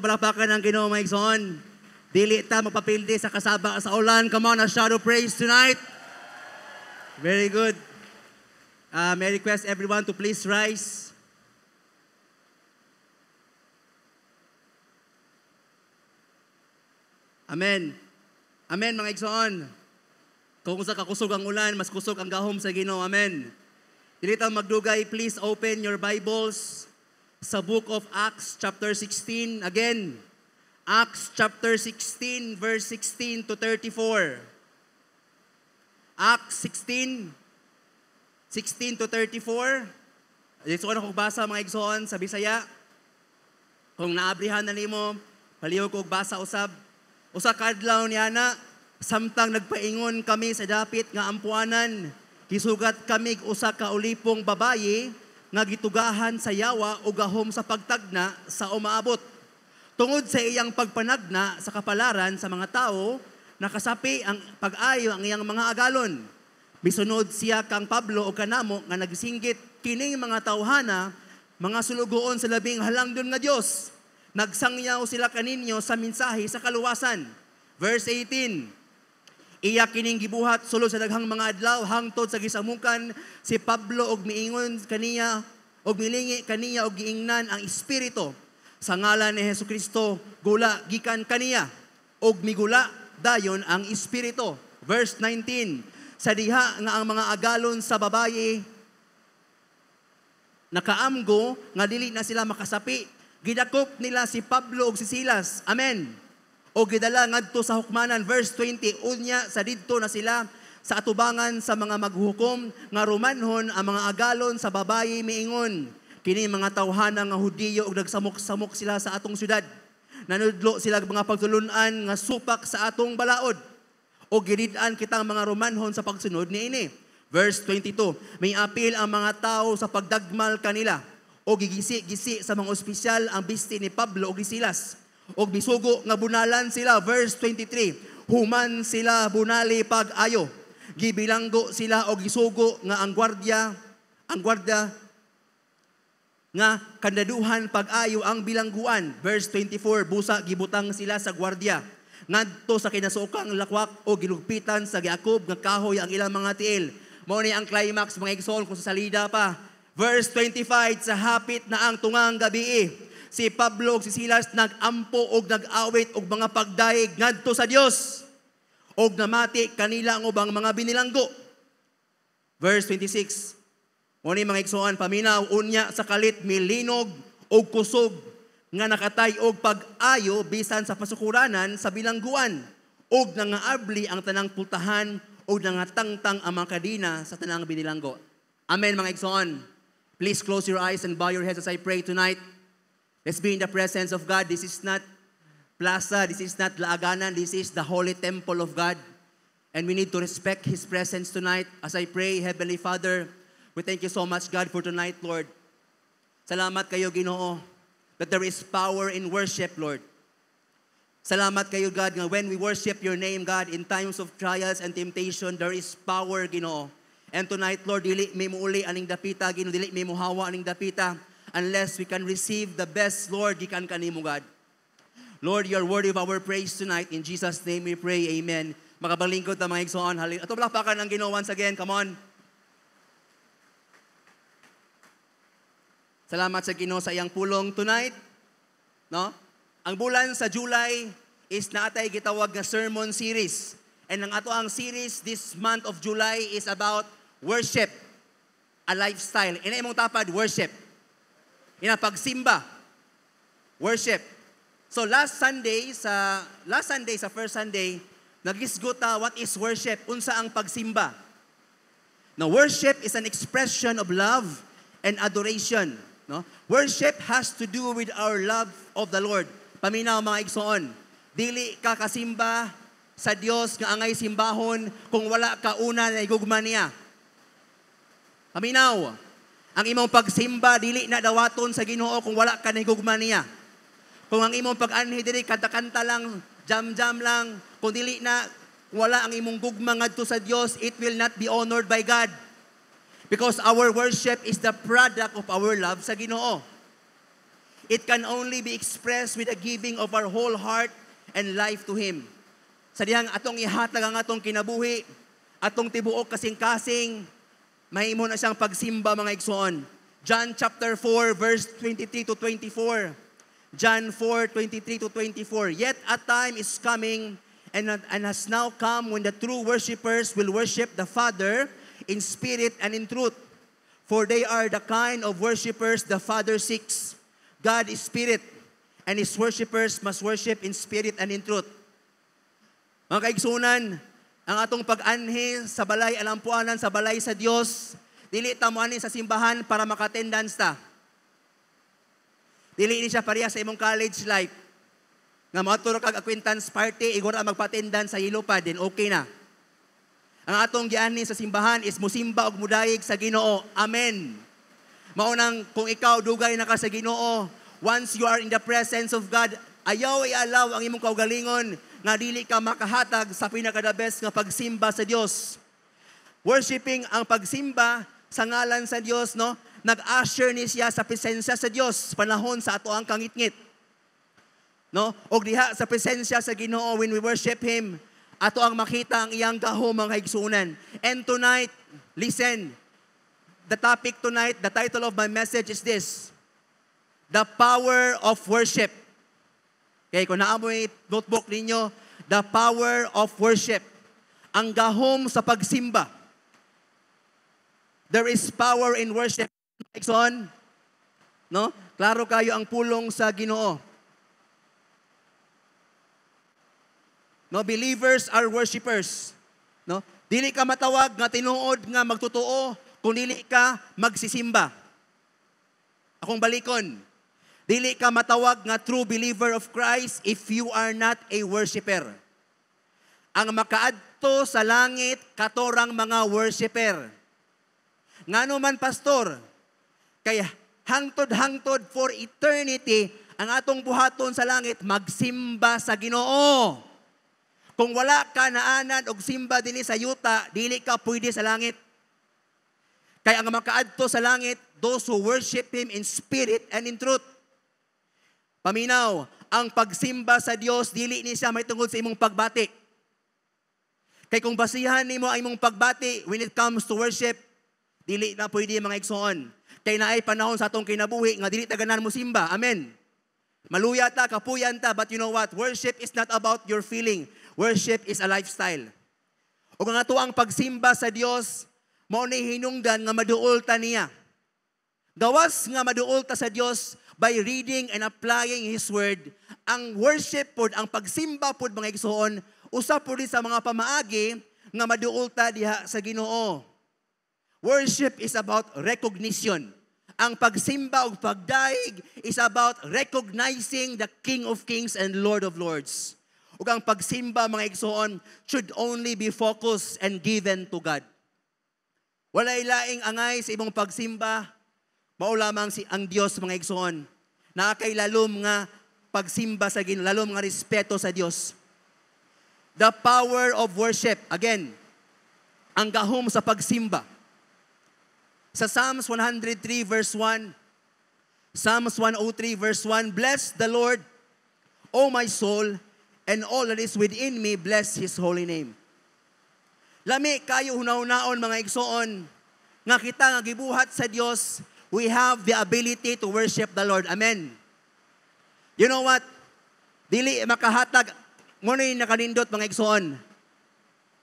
Palapakan ng Ginoo mga igsoon. Dili ta magpapildi sa kasaba sa ulan. Come on, a shout of praise tonight. Very good. May I request everyone to please rise. Amen. Amen mga igsoon. Kung sa kakusog ang ulan, mas kusog ang gahom sa Ginoo. Amen. Dili ta magdugay, please open your Bibles sa book of Acts chapter 16. Again, Acts chapter 16 verse 16 to 34. Acts 16 to 34. Dito ko na kong basa mga igsoon sa Bisaya. Kung naabrihan na nimo, paliw ko basa usab. Usa kadlaw niya na, samtang nagpaingon kami sa dapit nga ampuanan, gisugat kami usa ka ulipong babayi nga gitugahan sa yawa o gahom sa pagtagna sa umaabot. Tungod sa iyang pagpanagna sa kapalaran sa mga tao, nakasapi ang pag-ayo ang iyang mga agalon. Bisunod siya kang Pablo o kanamo nga nagsinggit kining mga tawhana, mga sulugoon sa labing halangdon nga Dios. Nagsangyaw sila kaninyo sa mensahe sa kaluwasan. Verse 18. Iya kining gibuhat sulod sa daghang mga adlaw hangtod sa gisamukan si Pablo og miingon kaniya og milingi kaniya og giingnan ang espiritu sa ngalan ni Hesukristo gula gikan kaniya og migula dayon ang espiritu. Verse 19. Sa diha nga ang mga agalon sa babayi nakaamgo nga dili na sila makasapi, gidakop nila si Pablo og si Silas. Amen. O gidala ngadto sa hukmanan. Verse 20, unya sa didto na sila sa atubangan sa mga maghukom nga Romanhon ang mga agalon sa babayi miingon. Kini mga tawhana nga Hudiyo og nagsamok-samok sila sa atong syudad. Nanudlo sila mga pagtulunan nga supak sa atong balaod. O girid-an kitang mga Romanhon sa pagsunod niini. Verse 22, may apil ang mga tao sa pagdagmal kanila. O gigisi-gisi sa mga opisyal ang bisti ni Pablo o ni Silas. O bisugo nga bunalan sila. Verse 23, human sila bunali pag-ayo. Gibilanggo sila o gisugo nga ang gwardiya nga kandaduhan pag-ayo ang bilangguan. Verse 24, busa gibutang sila sa gwardiya. Ngadto sa kinasukang lakwak o gilugpitan sa giakob nga kahoy ang ilang mga tiil. Mao ni ang climax mga igsoon kung sa salida pa. Verse 25, sa hapit na ang tungang gabi, si Pablo ug si Silas nagampo og nag-awit og mga pagdaig ngadto sa Dios og namati kanila ang ubang mga binilanggo. Verse 26. Oni mga igsoon, paminaw unya sa kalit milinog og kusog nga nakatay og pag-ayo bisan sa pasukuranan sa bilangguan og nangaabli ang tanang pultahan og nangatangtang ang mga kadina sa tanang binilanggo. Amen mga igsoon. Please close your eyes and bow your heads as I pray tonight. Let's be in the presence of God. This is not plaza, this is not laaganan, this is the holy temple of God. And we need to respect His presence tonight. As I pray, Heavenly Father, we thank you so much, God, for tonight, Lord. Salamat kayo, Ginoo, that there is power in worship, Lord. Salamat kayo, God, nga when we worship your name, God, in times of trials and temptation, there is power, Ginoo. And tonight, Lord, dili may muuli aning dapita, Ginoo, dili may muhawa aning dapita, unless we can receive the best, Lord, gikan kanimo, God. Lord, you are worthy of our praise tonight. In Jesus' name we pray, amen. Makabalingkod na mga igsoon. Ato palakpakan ang Ginoo once again, come on. Salamat sa Ginoo sa iyang pulong tonight. No? Ang bulan sa July is naatay gitawag nga sermon series. And ang ato ang series this month of July is about worship, a lifestyle. Ina imong tapad, worship. Ina pagsimba, worship. So last Sunday sa first Sunday, nagisguta what is worship, unsa ang pagsimba. Now worship is an expression of love and adoration. No? Worship has to do with our love of the Lord. Paminaw mga igsoon, dili ka kasimba sa Dios nga angay simbahon kung wala ka una na igugma niya. Paminaw, ang imong pagsimba dili na dawaton sa Ginoo kung wala ka nahigugma niya. Kung ang imong pag-anhi dili kanta-kanta lang, jam-jam lang, kung dili na wala ang imong gugma ngadto sa Dios, it will not be honored by God. Because our worship is the product of our love sa Ginoo. It can only be expressed with the giving of our whole heart and life to Him. Sa dihang atong ihatag ang atong kinabuhi, atong tibuok kasing-kasing, mahimo na siyang pagsimba mga igsoon. John chapter 4 verse 23 to 24. John 4:23 to 24. Yet a time is coming and has now come when the true worshipers will worship the Father in spirit and in truth. For they are the kind of worshipers the Father seeks. God is spirit, and His worshipers must worship in spirit and in truth. Mga kaigsunan, ang atong pag-anhi sa balay alampuanan sa balay sa Dios, dili ta mo ani sa simbahan para maka-attendance ta. Dili ni siya pareha sa imong college life. Nga mauturo kag acquaintance party, igura magpa-attendance sa hilupad, then okay na. Ang atong giani sa simbahan is musimba og mudayeg sa Ginoo. Amen. Maunang kung ikaw dugay na ka sa Ginoo, once you are in the presence of God, ayaw i-allow ang imong kaugalingon nga dili ka makahatag sa pinaka-the best nga pagsimba sa Dios. Worshiping ang pagsimba sa ngalan sa Dios, no? Nag-usher ni siya sa presensya sa Dios panahon sa ato ang kangitngit. No? Og diha sa presensya sa Ginoo when we worship Him, ato ang makita ang iyang gahom mga kaigsunan. And tonight, listen, the topic tonight, the title of my message is this: the power of worship. Okay, kung naamoy notebook ninyo, the power of worship. Ang gahom sa pagsimba. There is power in worship. Exxon, no? Klaro kayo ang pulong sa Ginoo. No, believers are worshipers. No? Dili ka matawag nga tinuod nga magtotoo kung dili ka magsisimba. Akong balikon. Dili ka matawag nga true believer of Christ if you are not a worshiper. Ang makaadto sa langit katorang mga worshiper. Ngano man pastor, kaya hangtod-hangtod for eternity, ang atong buhaton sa langit, magsimba sa Ginoo. Kung wala ka naanan og simba dinhi sa yuta, dili ka pwede sa langit. Kaya ang makaadto sa langit, those who worship Him in spirit and in truth. Paminaw, ang pagsimba sa Dios dili ni siya may tungod sa imong pagbati. Kay kung basihan nimo ang imong pagbati when it comes to worship, dili na pwede mga igsoon. Kay naay panahon sa atong kinabuhi nga dili ta ganahan mo simba. Amen. Maluya ta, kapuyan ta, but you know what? Worship is not about your feeling. Worship is a lifestyle. O nga to ang pagsimba sa Dios, mao ni hinungdan nga maduol ta niya. Gawas nga maduol ta sa Dios by reading and applying His Word. Ang worship pod, ang pagsimba pod mga igsoon, usa pod sa mga pamaagi nga maduol ta diha sa Ginoo. Worship is about recognition. Ang pagsimba o pagdaig is about recognizing the King of Kings and Lord of Lords. Ug ang pagsimba, mga igsoon, should only be focused and given to God. Walay laing angay sa imong pagsimba, mao lamang ang Dios, mga igsoon. Nakakay lalom nga pagsimba sa Ginoo, lalom nga respeto sa Dios. The power of worship, again, ang gahom sa pagsimba. Sa Psalms 103 verse 1, Psalms 103 verse 1, bless the Lord, O my soul, and all that is within me, bless His holy name. Lami kayo hunaw-naon mga igsoon, nga kita nga gibuhat sa Dios, we have the ability to worship the Lord. Amen. You know what? Dili makahatag, mo na yung nakanindot mga igsoon.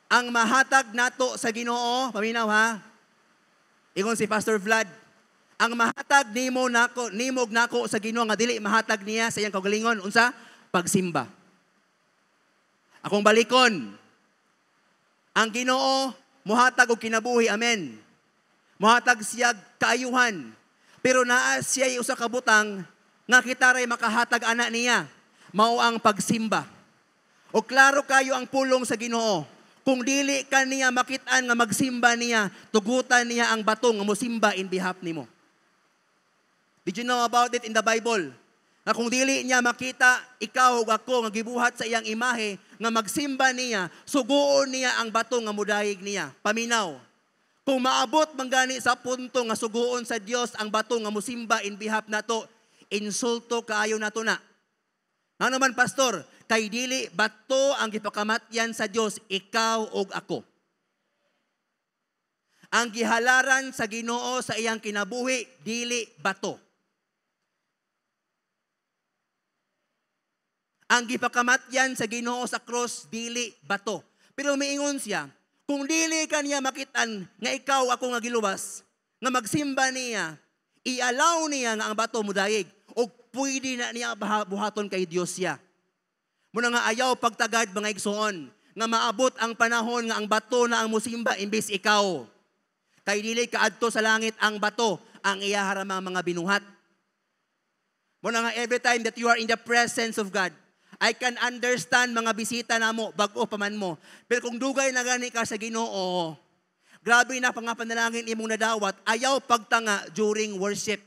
Ang mahatag nato sa Ginoo, paminaw ha, ingon si Pastor Vlad, ang mahatag nimog nako sa Ginoo nga dili mahatag niya sa iyang kaugalingon, unsa? Pagsimba. Akong balikon, ang Ginoo muhatag og kinabuhi, amen. Muhatag siya kaayuhan. Pero naa siya usa ka butang nga kita ray makahatag ana niya, mao ang pagsimba. O klaro kayo ang pulong sa Ginoo. Kung dili ka niya makitaan nga magsimba niya, tugutan niya ang batong nga mosimba in behalf nimo. Did you know about it in the Bible? Na kung dili niya makita, ikaw o ako nga gibuhat sa iyang imahe, nga magsimba niya, suguon niya ang batong nga mudayeg niya. Paminaw. Kung maabot man gani sa punto nga suguon sa Dios ang batong nga mosimba in behalf nato, insulto kaayo nato na. Ano man pastor, kay dili bato ang gipakamatyan sa Dios, ikaw ug ako. Ang gihalaran sa Ginoo sa iyang kinabuhi, dili bato. Ang gipakamatyan sa Ginoo sa cross, dili bato. Pero miingon siya, kung dili ka niya makitan nga ikaw ako nga giluwas, nga magsimba niya, i-allow niya nga ang bato mudayeg, o pwede na niya buhaton kay Dios siya. Muna nga ayaw pagtagad mga igsoon, nga maabot ang panahon nga ang bato na ang musimba imbes ikaw. Kay dili kaadto sa langit ang bato, ang iyaharamang mga binuhat. Muna nga every time that you are in the presence of God, I can understand mga bisita na mo, bago pa man mo. Pero kung dugay na gani ka sa Ginoo, grabe na pangapanalangin imong nadawat, ayaw pagtanga during worship.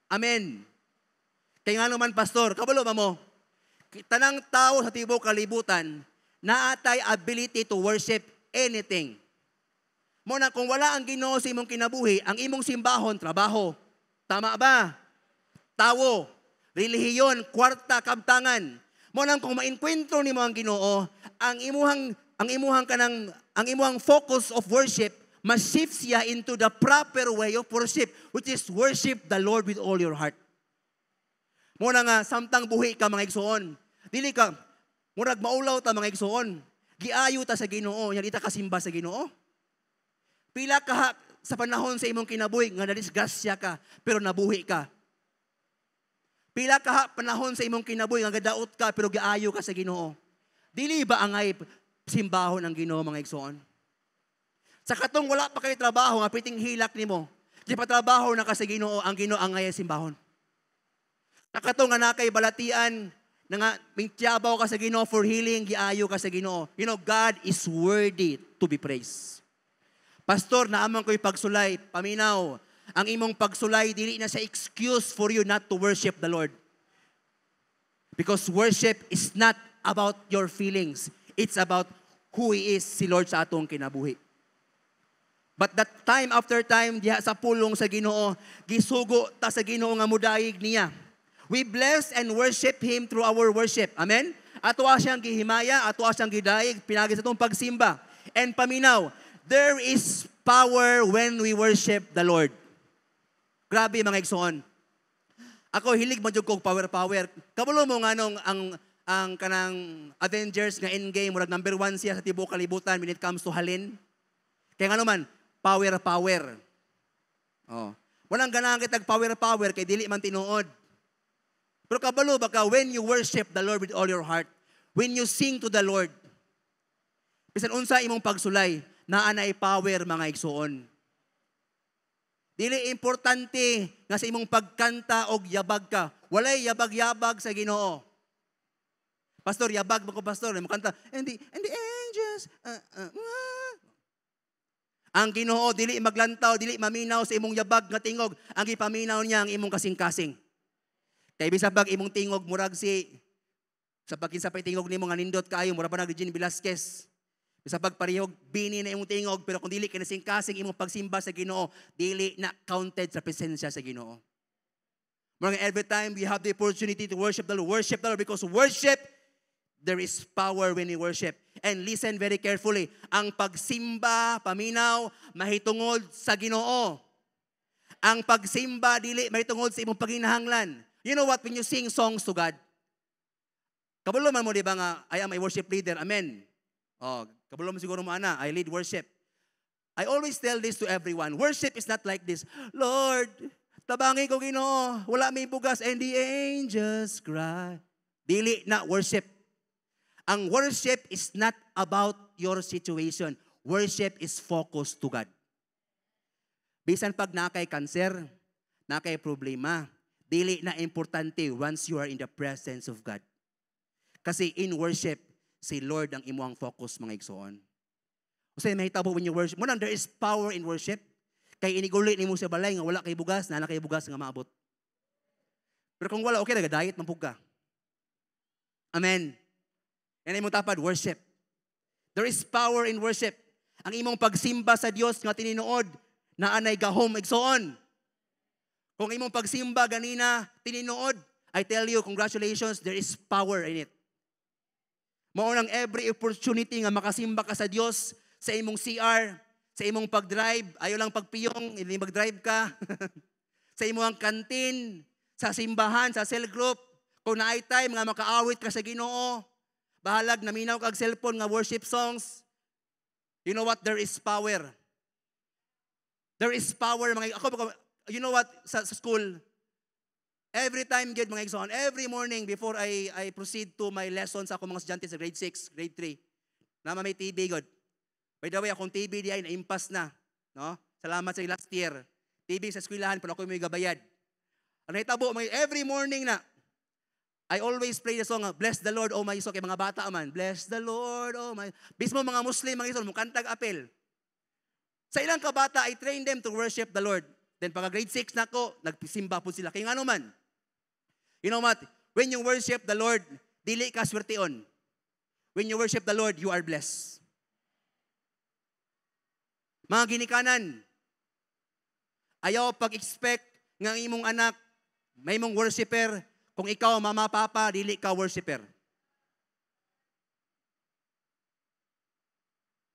Amen. Kaya nga naman, pastor, kabalo ba mo? Tanang tao sa tibok kalibutan, naatay ability to worship anything. Muna, kung wala ang Ginoo sa imong kinabuhi, ang imong simbahon, trabaho. Tama ba? Tawo, relihiyon, kwarta, kabtangan. Muna, kung mainkwentro nimo ang Ginoo, ang imuhang focus of worship must shift siya into the proper way of worship, which is worship the Lord with all your heart. Muna nga, samtang buhi ka mga igsoon. Dili ka, murag maulaw ta mga igsoon. Giayo ta sa Ginoo, yan ita kasimba sa Ginoo. Pila ka sa panahon sa imong kinabuhi, nga nadisgrasya ka, pero nabuhi ka. Pila ka panahon sa imong kinabuhi, nga gadaot ka, pero giayo ka sa Ginoo. Dili ba angay simbahon ang Ginoo mga igsoon? Sa katong wala pa kay trabaho, nga piting hilak nimo, di pa trabaho na ka sa Ginoo, ang Ginoo angay simbahon. Nakatong nga nakay balatian, na nga mingtiyabaw ka sa Ginoo for healing, giayo ka sa Ginoo. You know, God is worthy to be praised. Pastor, naaman ko'y pagsulay, paminaw, ang imong pagsulay, dili na sa excuse for you not to worship the Lord. Because worship is not about your feelings. It's about who He is, si Lord sa atong kinabuhi. But that time after time, diha sa pulong sa Ginoo, gisugo ta sa Ginoo nga mudayeg niya. We bless and worship Him through our worship. Amen? Ato siyang gihimaya, ato siyang gidayeg, pinagi sa itong pagsimba. And paminaw, there is power when we worship the Lord. Grabe mga igsoon. Ako hilig man jud kog power. Kabalo mo nga nung ang kanang Avengers nga Endgame, murag number 1 siya sa tibuok kalibutan when it comes to halin. Kaya nga naman, power. Oh. Walang ganahan kitag power kay dili man tinuod. Pero kabalo baka when you worship the Lord with all your heart, when you sing to the Lord, bisan unsa imong pagsulay, naa na power mga igsoon. Dili importante nga sa imong pagkanta og yabag ka. Walay yabag-yabag sa Ginoo. Pastor, yabag ba ko pastor? Mo kanta, and the angels. Ang Ginoo dili maglantaw, dili maminaw sa imong yabag nga tingog. Ang gipaminaw niya ang imong kasing-kasing. Kay bisag pag imong tingog murag sa pagkinsa pa tingog nimo nga nindot kaayo murag pa Jean Velasquez. Bisag pag parihog bini na imong tingog pero kung dili ka kasing-kasing imong pagsimba sa Ginoo, dili na counted sa presensya sa Ginoo. Murag every time we have the opportunity to worship the Lord because worship, there is power when we worship. And listen very carefully, ang pagsimba, paminaw, mahitungod sa Ginoo. Ang pagsimba dili mahitungod sa imong paghinahanglan. You know what? When you sing songs to God, kabalo man mo di ba nga, I am a worship leader, amen. Oh, kabalo mo siguro mo ana, I lead worship. I always tell this to everyone, worship is not like this, Lord, tabangi ko Ginoo, wala may bugas, and the angels cry. Dili na worship. Ang worship is not about your situation. Worship is focused to God. Bisan pag nakay cancer, nakay problema, dili na importante once you are in the presence of God. Kasi in worship, si Lord ang imuang focus mga igsoon. Kasi mahitabo when you worship. Muna, there is power in worship. Kay iniguli ni mo sa balay nga wala kay bugas, na kay bugas nga maabot. Pero kung wala, okay, nagadayet, mampug ka. Amen. Yan ay mong tapad, worship. There is power in worship. Ang imong pagsimba sa Dios nga tininood, na anay gahom igsoon. Kung imong pagsimba ganina, tininuod, I tell you, congratulations, there is power in it. Mao nang every opportunity nga makasimba ka sa Dios, sa imong CR, sa imong pag-drive, ayaw lang pagpiyong, hindi mag-drive ka. Sa imong kantin, sa simbahan, sa cell group, kung naay time nga makaawit ka sa Ginoo, bahalag naminaw kag cellphone nga worship songs, you know what? There is power. There is power. You know what? Sa school, every time, mga igsoon, every morning before I proceed to my lessons, ako mga estudyante sa grade 6, grade 3, na may TB, God. By the way, akong TB di ay na-impas na. No? Salamat sa last year. TB sa eskwelahan, pero ako may gabayad. Ang naitabo, every morning na, I always pray the song, Bless the Lord, oh my soul, kay mga bata man. Bless the Lord, oh my... Bismo mga Muslim, mga iso, mukantag apel. Sa ilang kabata, I train them to worship the Lord. Then pagka grade 6 na ako, nagsimba po sila. Kaya nga naman, you know what? When you worship the Lord, dili ka swerteon. When you worship the Lord, you are blessed. Mga ginikanan, ayaw pag-expect ng imong anak, may mong worshiper, kung ikaw, mama, papa, dili ka worshiper.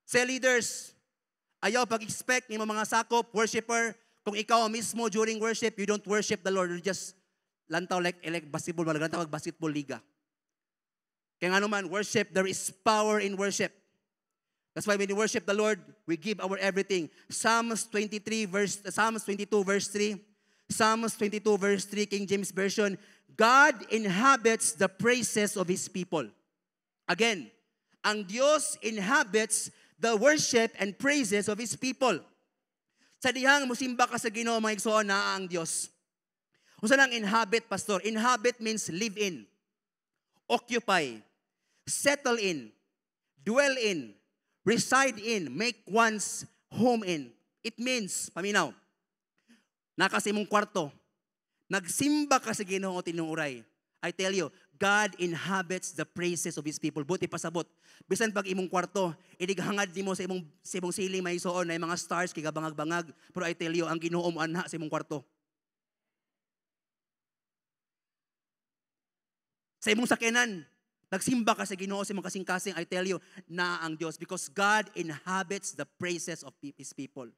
Cell leaders, ayaw pag-expect ng mga sakop, worshiper, kung ikaw mismo during worship, you don't worship the Lord, you just lantaw like basketball, lantaw like basketball liga. Kaya nga naman, worship, there is power in worship. That's why when we worship the Lord, we give our everything. Psalms 22 verse 3, Psalms 22 verse 3, King James Version, God inhabits the praises of His people. Again, ang Diyos inhabits the worship and praises of His people. Sa dihang musimba ka sa Ginoo, mga igsoon, na ang Diyos. Kung saan ang inhabit, pastor? Inhabit means live in, occupy, settle in, dwell in, reside in, make one's home in. It means, paminaw, naka sa imong kwarto, nagsimba ka sa Ginoo tinuuray. I tell you, God inhabits the praises of His people. Buti pasabot. Bisan pag imong kwarto, idighangad nimo sa imong siling may suon na mga stars kay bangag-bangag. Pero I tell you, ang Ginoo mo anha sa imong kwarto. Sa imong sakyanan, nagsimba ka sa Ginoo sa imong kasing-kasing, I tell you, na ang Diyos. Because God inhabits the praises of His people.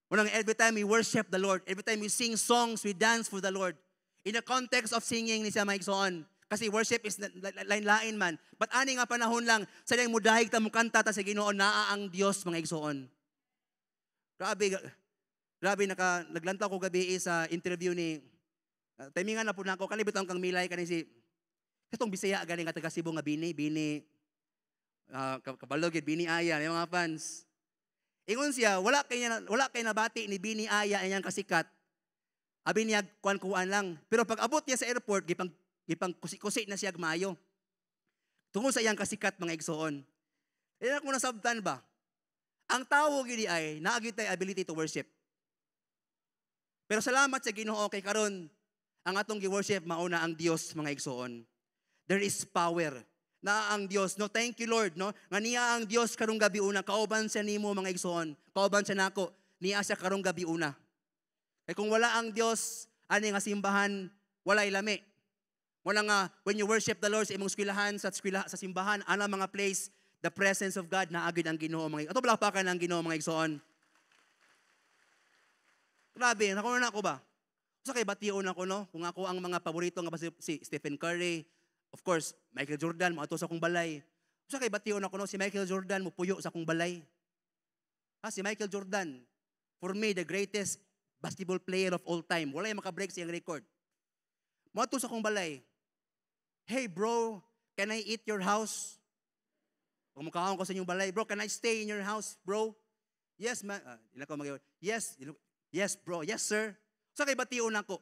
Unang, every time we worship the Lord, every time we sing songs, we dance for the Lord. In the context of singing ni siya maigsoon. Kasi worship is lain-lain man. But ani nga panahon lang, sa diyang mudahig ta mo kanta ta sa Ginoo, naa ang Diyos mga igsoon. Grabe, naglantaw ko gabi sa interview ni, timingan na po na ako, kalibot ang kang milay kanisi si, katong Bisaya galing nga taga Cebu nga Bini, kabalogid, Bini Aya, yung mga fans. Ingon siya, wala kay nabati ni Bini Aya iyang kasikat. Abi niya kuan-kuan lang. Pero pag abot niya sa airport, gipang kusi-kusi na siya gmayo. Tungod sa iyang kasikat mga igsoon. Ina ko nasabtan ba? Ang tao gidi ay naagi tay ability to worship. Pero salamat sa Ginoo kay karon ang atong gi-worship mauna ang Dios mga igsoon. There is power na ang Dios. No, thank you Lord, no? Nga niya ang Dios karong gabi una, kauban sa nimo mga igsoon. Kauban sa nako, niya siya karong gabi una. Kay kung wala ang Dios, ani nga simbahan, walay lami. Wala nga when you worship the Lord sa imong eskwelahan, sa simbahan, ana mga place, the presence of God naagid ang Ginoo mga. Ato balapakan ang Ginoo mga igsoon. Grabe, nakuha na ako ba? Sa kay bation ako no, kung ako ang mga paborito nga si Stephen Curry, of course, Michael Jordan, mo ato sa akong balay. Sa kay bation ako no, si Michael Jordan mo puyo sa akong balay. Si Michael Jordan, for me the greatest basketball player of all time. Wala yung makabreak sa iyang record. Mo ato sa akong balay. Hey bro, can I eat your house? Kung mukhaon ko sa inyong balay, bro, can I stay in your house, bro? Yes, man. Yes, bro. Yes, sir. Sa kay bation ako.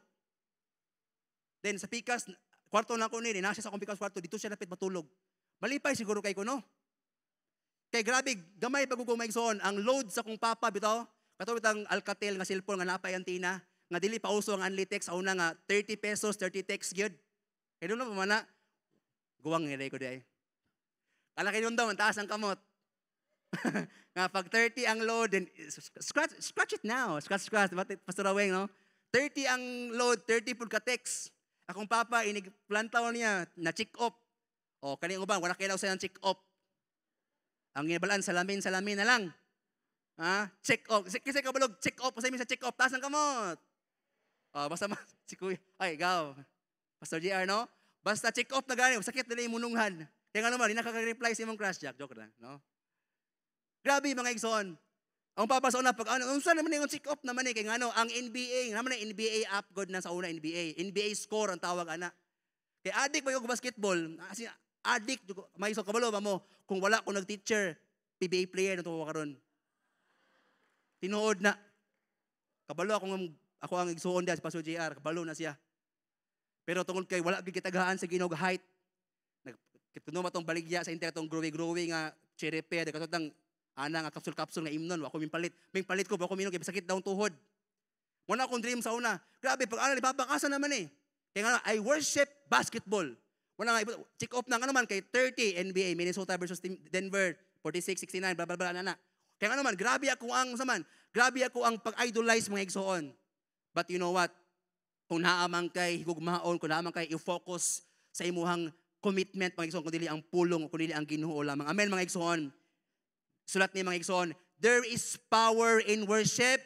Then sa pikas, kwarto na ko ni, nasa sa akong pikas kwarto, dito siya napit matulog. Malipay siguro kay ko, no? Kay grabe, gamay pagugumay soon, ang load sa kong papa, bitaw, katulad ang Alcatel nga cellphone nga napay antina, nga dili pa uso ang Unlitex, una nga 30 pesos, 30 text gyud. Kaya doon na pamana, guwang nilay ko di ay. Kala kayo daw, ang taas ang kamot. Nga pag 30 ang load, then scratch it now. Scratch. Pastor Aweng, no? 30 ang load, 30 pud ka text. Akong papa inig plantaw niya na check up. O kani uban wala kay daw sa check up. Ang gibalaan salamin na lang. Ha? Check up. Kasi kabalog check up sa check up taas ng kamot. Basta si Kuya ay gaw. Pastor JR no? Basta check up na gani, sakit na imununghan. Kaya nga naman, hindi nakaka-reply si imong crush, Jack. Joke lang, no? Grabe mga igsoon. Ang papasaon na pag saan naman yung check up naman kaya nga ang NBA, naman ang NBA app god na sa una NBA. NBA score ang tawag ana. Kay addict ba yung basketball? Kasi addict may iso kabalo ba mo kung wala ko nag-teacher, PBA player na tuwa karon. Tinuod na. Kabalo ako ang igsoon dia si Pastor JR, kabalo na siya. Pero tungod kay wala gyud kitagahan sa Ginoo height. Kuno matong baligya sa internet tong growing nga cherry pea katong ana nga kapsul-kapsul nga imnon ako mimpalit. Palit ko ba ako minom kay sakit daw tuhod. Wala akong dream sa una. Grabe pag ana babakasan naman Kaya nga I worship basketball. Wala nga check off na nga naman kay 30 NBA Minnesota versus Denver 46-69 blah blah blah na. Kaya nga naman grabe ako ang pag-idolize mga igsoon. But you know what? Kung naamang kay higugmaon, kung naamang kay i-focus sa imuhang commitment mga igsoon kundi ang pulong kundi ang Ginoo lamang. Amen mga igsoon. Sulat ni mga igsoon, there is power in worship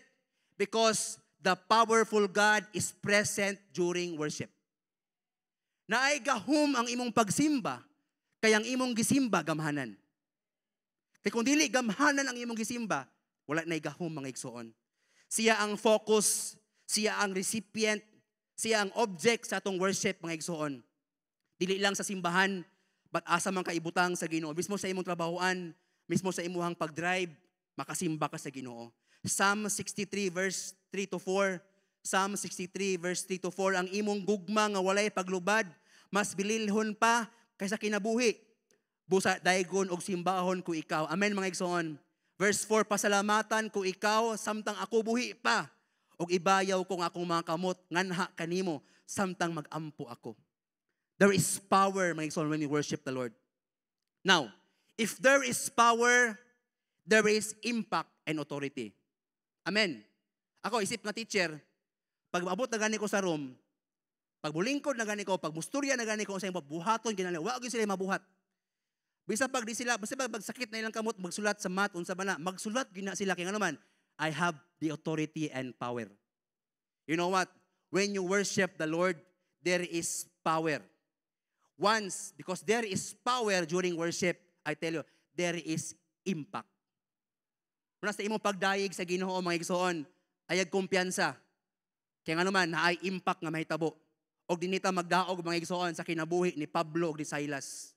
because the powerful God is present during worship. Naay gahom ang imong pagsimba, kay ang imong gisimba gamhanan. Kay kung dili gamhanan ang imong gisimba, wala na gahom mga igsoon. Siya ang focus, siya ang recipient, siya ang object sa atong worship mga igsoon. Dili lang sa simbahan, but asa man kaibutang sa Ginoo, mismo sa imong trabahoan, mismo sa imuhang pag-drive, makasimba ka sa Ginoo. Psalm 63 verse 3 to 4. Psalm 63 verse 3 to 4. Ang imong gugma nga walay paglubad, mas bililhon pa kaysa kinabuhi. Busa daygon og simbahon ko ikaw. Amen mga igsoon. Verse 4, pasalamatan ko ikaw samtang ako buhi pa. Og ibayaw ko nga akong mga kamot nganha kanimo samtang magampo ako. There is power mga igsoon when we worship the Lord. Now, if there is power, there is impact and authority. Amen. Ako, isip na teacher, pag maabot na gani ko sa room, pag bulingkod na gani ko, pag musturya na gani ko sa iyong buhaton, ginala, wag sila mabuhat. Bisa pag di sila, basta pag sakit na ilang kamot, magsulat sa mat, unsa ba na, magsulat gina sila, kaya naman, I have the authority and power. You know what? When you worship the Lord, there is power. Once, because there is power during worship, I tell you, there is impact. Muna sa imong pagdayeg sa Ginoo mga igsoon, ayag kumpiyansa. Kaya nga naman, naay impact nga mahitabo. O dinita magdaog mga igsoon sa kinabuhi ni Pablo o ni Silas.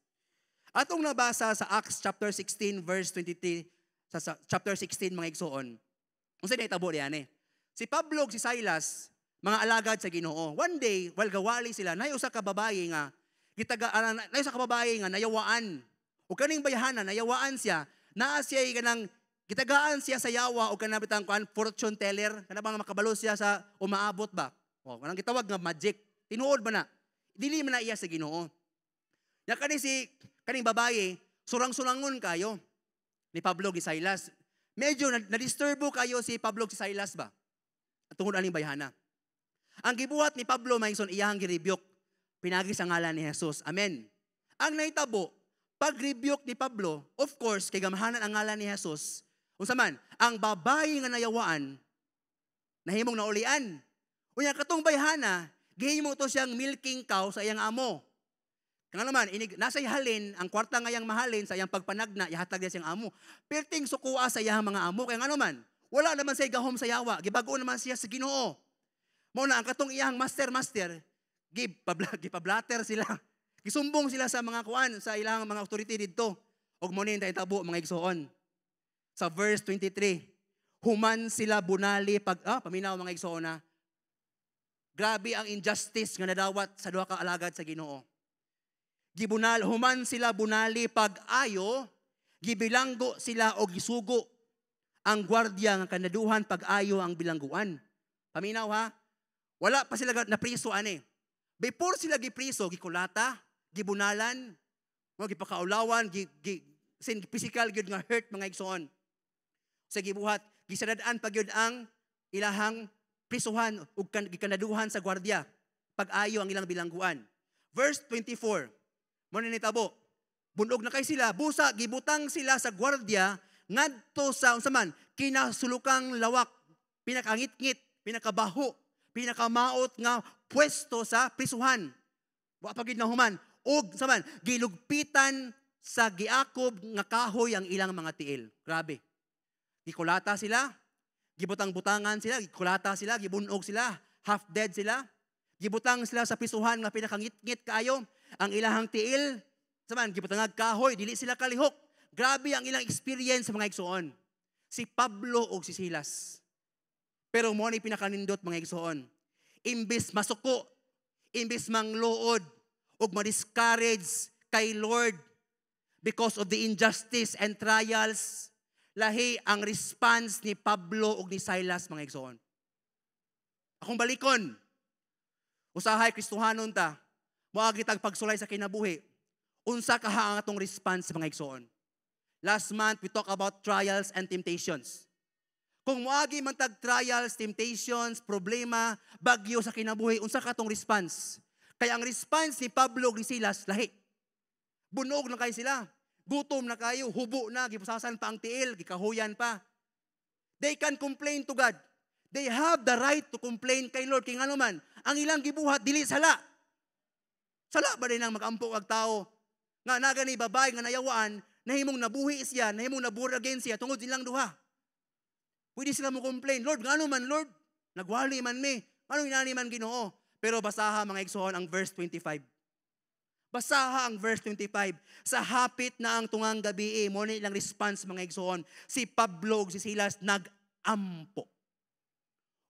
Atong nabasa sa Acts chapter 16 verse 23, sa chapter 16 mga igsoon, kung saan nahitabo diyan Si Pablo o si Silas, mga alagad sa Ginoo. One day, while gawali sila, nayo sa kababaye nga, nayawaan. O kaning bayhana, nayawaan siya, naa siya kanang gitagaan siya sa yawa o kanang bitang fortune teller, kanang bang makabalo siya sa umaabot ba? O kanang gitawag nga magic. Tinuod ba na? Dili man na iya sa Ginoo. Ya kaning babaye, surang-surangon kayo ni Pablo gi Silas. Medyo na-disturbo kayo si Pablo gi Silas ba? At tungod aning bayhana. Ang gibuhat ni Pablo mayson iyang gi-rebuke. Pinagi sa ngalan ni Jesus. Amen. Ang nahitabo, pag-rebuke ni Pablo, of course, kay gamahanan ang ngalan ni Jesus, unsa man, ang babae nga nayawaan, nahimong naulian. Unya katong bayhana, gihimo to siyang milking cow sa iyang amo. Kaya naman, nasa ihalin, ang kwarta nga iyang mahalin sa iyang pagpanagna, ihatag niya siyang amo. Perting sukua sa iyang mga amo. Kaya nga naman, wala naman siya gahom sa yawa. Gibago naman siya sa Ginoo. Muna, ang katong iyang master, gipablatter sila. Gisumbong sila sa mga kuan, sa ilang mga authority dito. Og mo ni tabo mga igsoon. Sa verse 23, human sila bunali paminaw mga igsoon na. Grabe ang injustice nga nadawat sa duha ka alagad sa Ginoo. Human sila bunali pag-ayo, gibilanggo sila og gisugo. Ang gwardiya nga kanaduhan pag-ayo ang bilangguan. Paminaw ha? Wala pa sila na priso ani. Before sila gipriso, gikulata, gibunalan, gipakaulawan, physical gyud nga hurt mga igsoon. Sa gibuhat, gisadadaan pa gyud ang ilahang prisuhan ug gikanaduhan sa gwardiya pag-ayo ang ilang bilangguan. Verse 24. Mo ni nitabo. Bunog na kay sila, busa gibutang sila sa gwardiya ngadto sa unsa man kinasulukang lawak, pinakangit-ngit, pinakabaho, pinakamaot nga pwesto sa prisuhan. Wa pa gid nahuman og unsa man gilugpitan sa giakob nga kahoy ang ilang mga tiil. Grabe. Gikulata sila, gibutang-butangan sila, gikulata sila, gibunog sila, half dead sila. Gibutang sila sa prisuhan nga pinakangit-ngit kaayo, ang ilahang tiil, saman gibutangag kahoy, dili sila kalihok. Grabe ang ilang experience sa mga igsoon. Si Pablo o si Silas. Pero mo ni pinakanindot mga igsoon. Imbis masuko, imbis mangluod, ug ma-discourage kay Lord because of the injustice and trials, lahi ang response ni Pablo ug ni Silas mga igsoon. Akong balikon, usahay Kristohanon ta, moagi tag pagsulay sa kinabuhi. Unsa kaha ang atong response mga igsoon? Last month we talk about trials and temptations. Kung moagi man tag trials, temptations, problema, bagyo sa kinabuhi, unsa ka atong response? Kaya ang response ni Pablo ug ni Silas lahi. Bunog na kayo sila. Gutom na kayo, hubo na, gipusasan pa ang tiil, gikahuyan pa. They can complain to God. They have the right to complain kay Lord. Kaya nga naman, ang ilang gibuhat, dili sala. Sala ba din ang mag-ampo kag tao? Nga nagani babay, nga nayawaan, nahimong nabuhi siya, nahimong naborn again siya, tungod silang duha. Pwede sila mo complain, Lord, nga naman, Lord, nagwali man mi, anong inani man Ginoo? Pero basaha mga igsoon ang verse 25. Basaha ang verse 25. Sa hapit na ang tungang gabi, mo na ilang response mga igsoon. Si Pablo ug si Silas nag-ampo.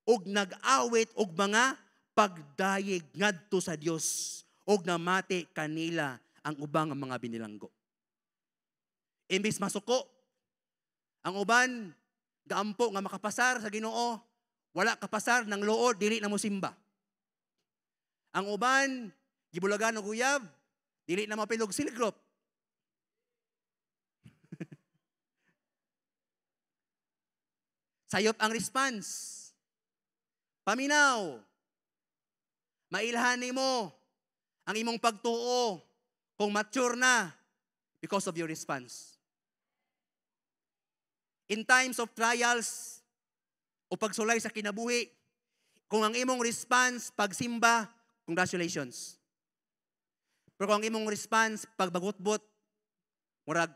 Og nag-awit og mga pagdayeg ngadto sa Dios. Og namati kanila ang ubang mga binilanggo. Imbis masuko, ang uban, gaampo nga makapasar sa Ginoo, wala kapasar ng luod, dili na mo simba. Ang uban, gibulagan og uyab, dili na mapilog silgrop. Sayop ang response. Paminaw. Mailhan nimo ang imong pagtuo kung mature na because of your response. In times of trials o pagsulay sa kinabuhi, kung ang imong response pagsimba, congratulations. Pero kung ang imong response pagbagot-bot, murag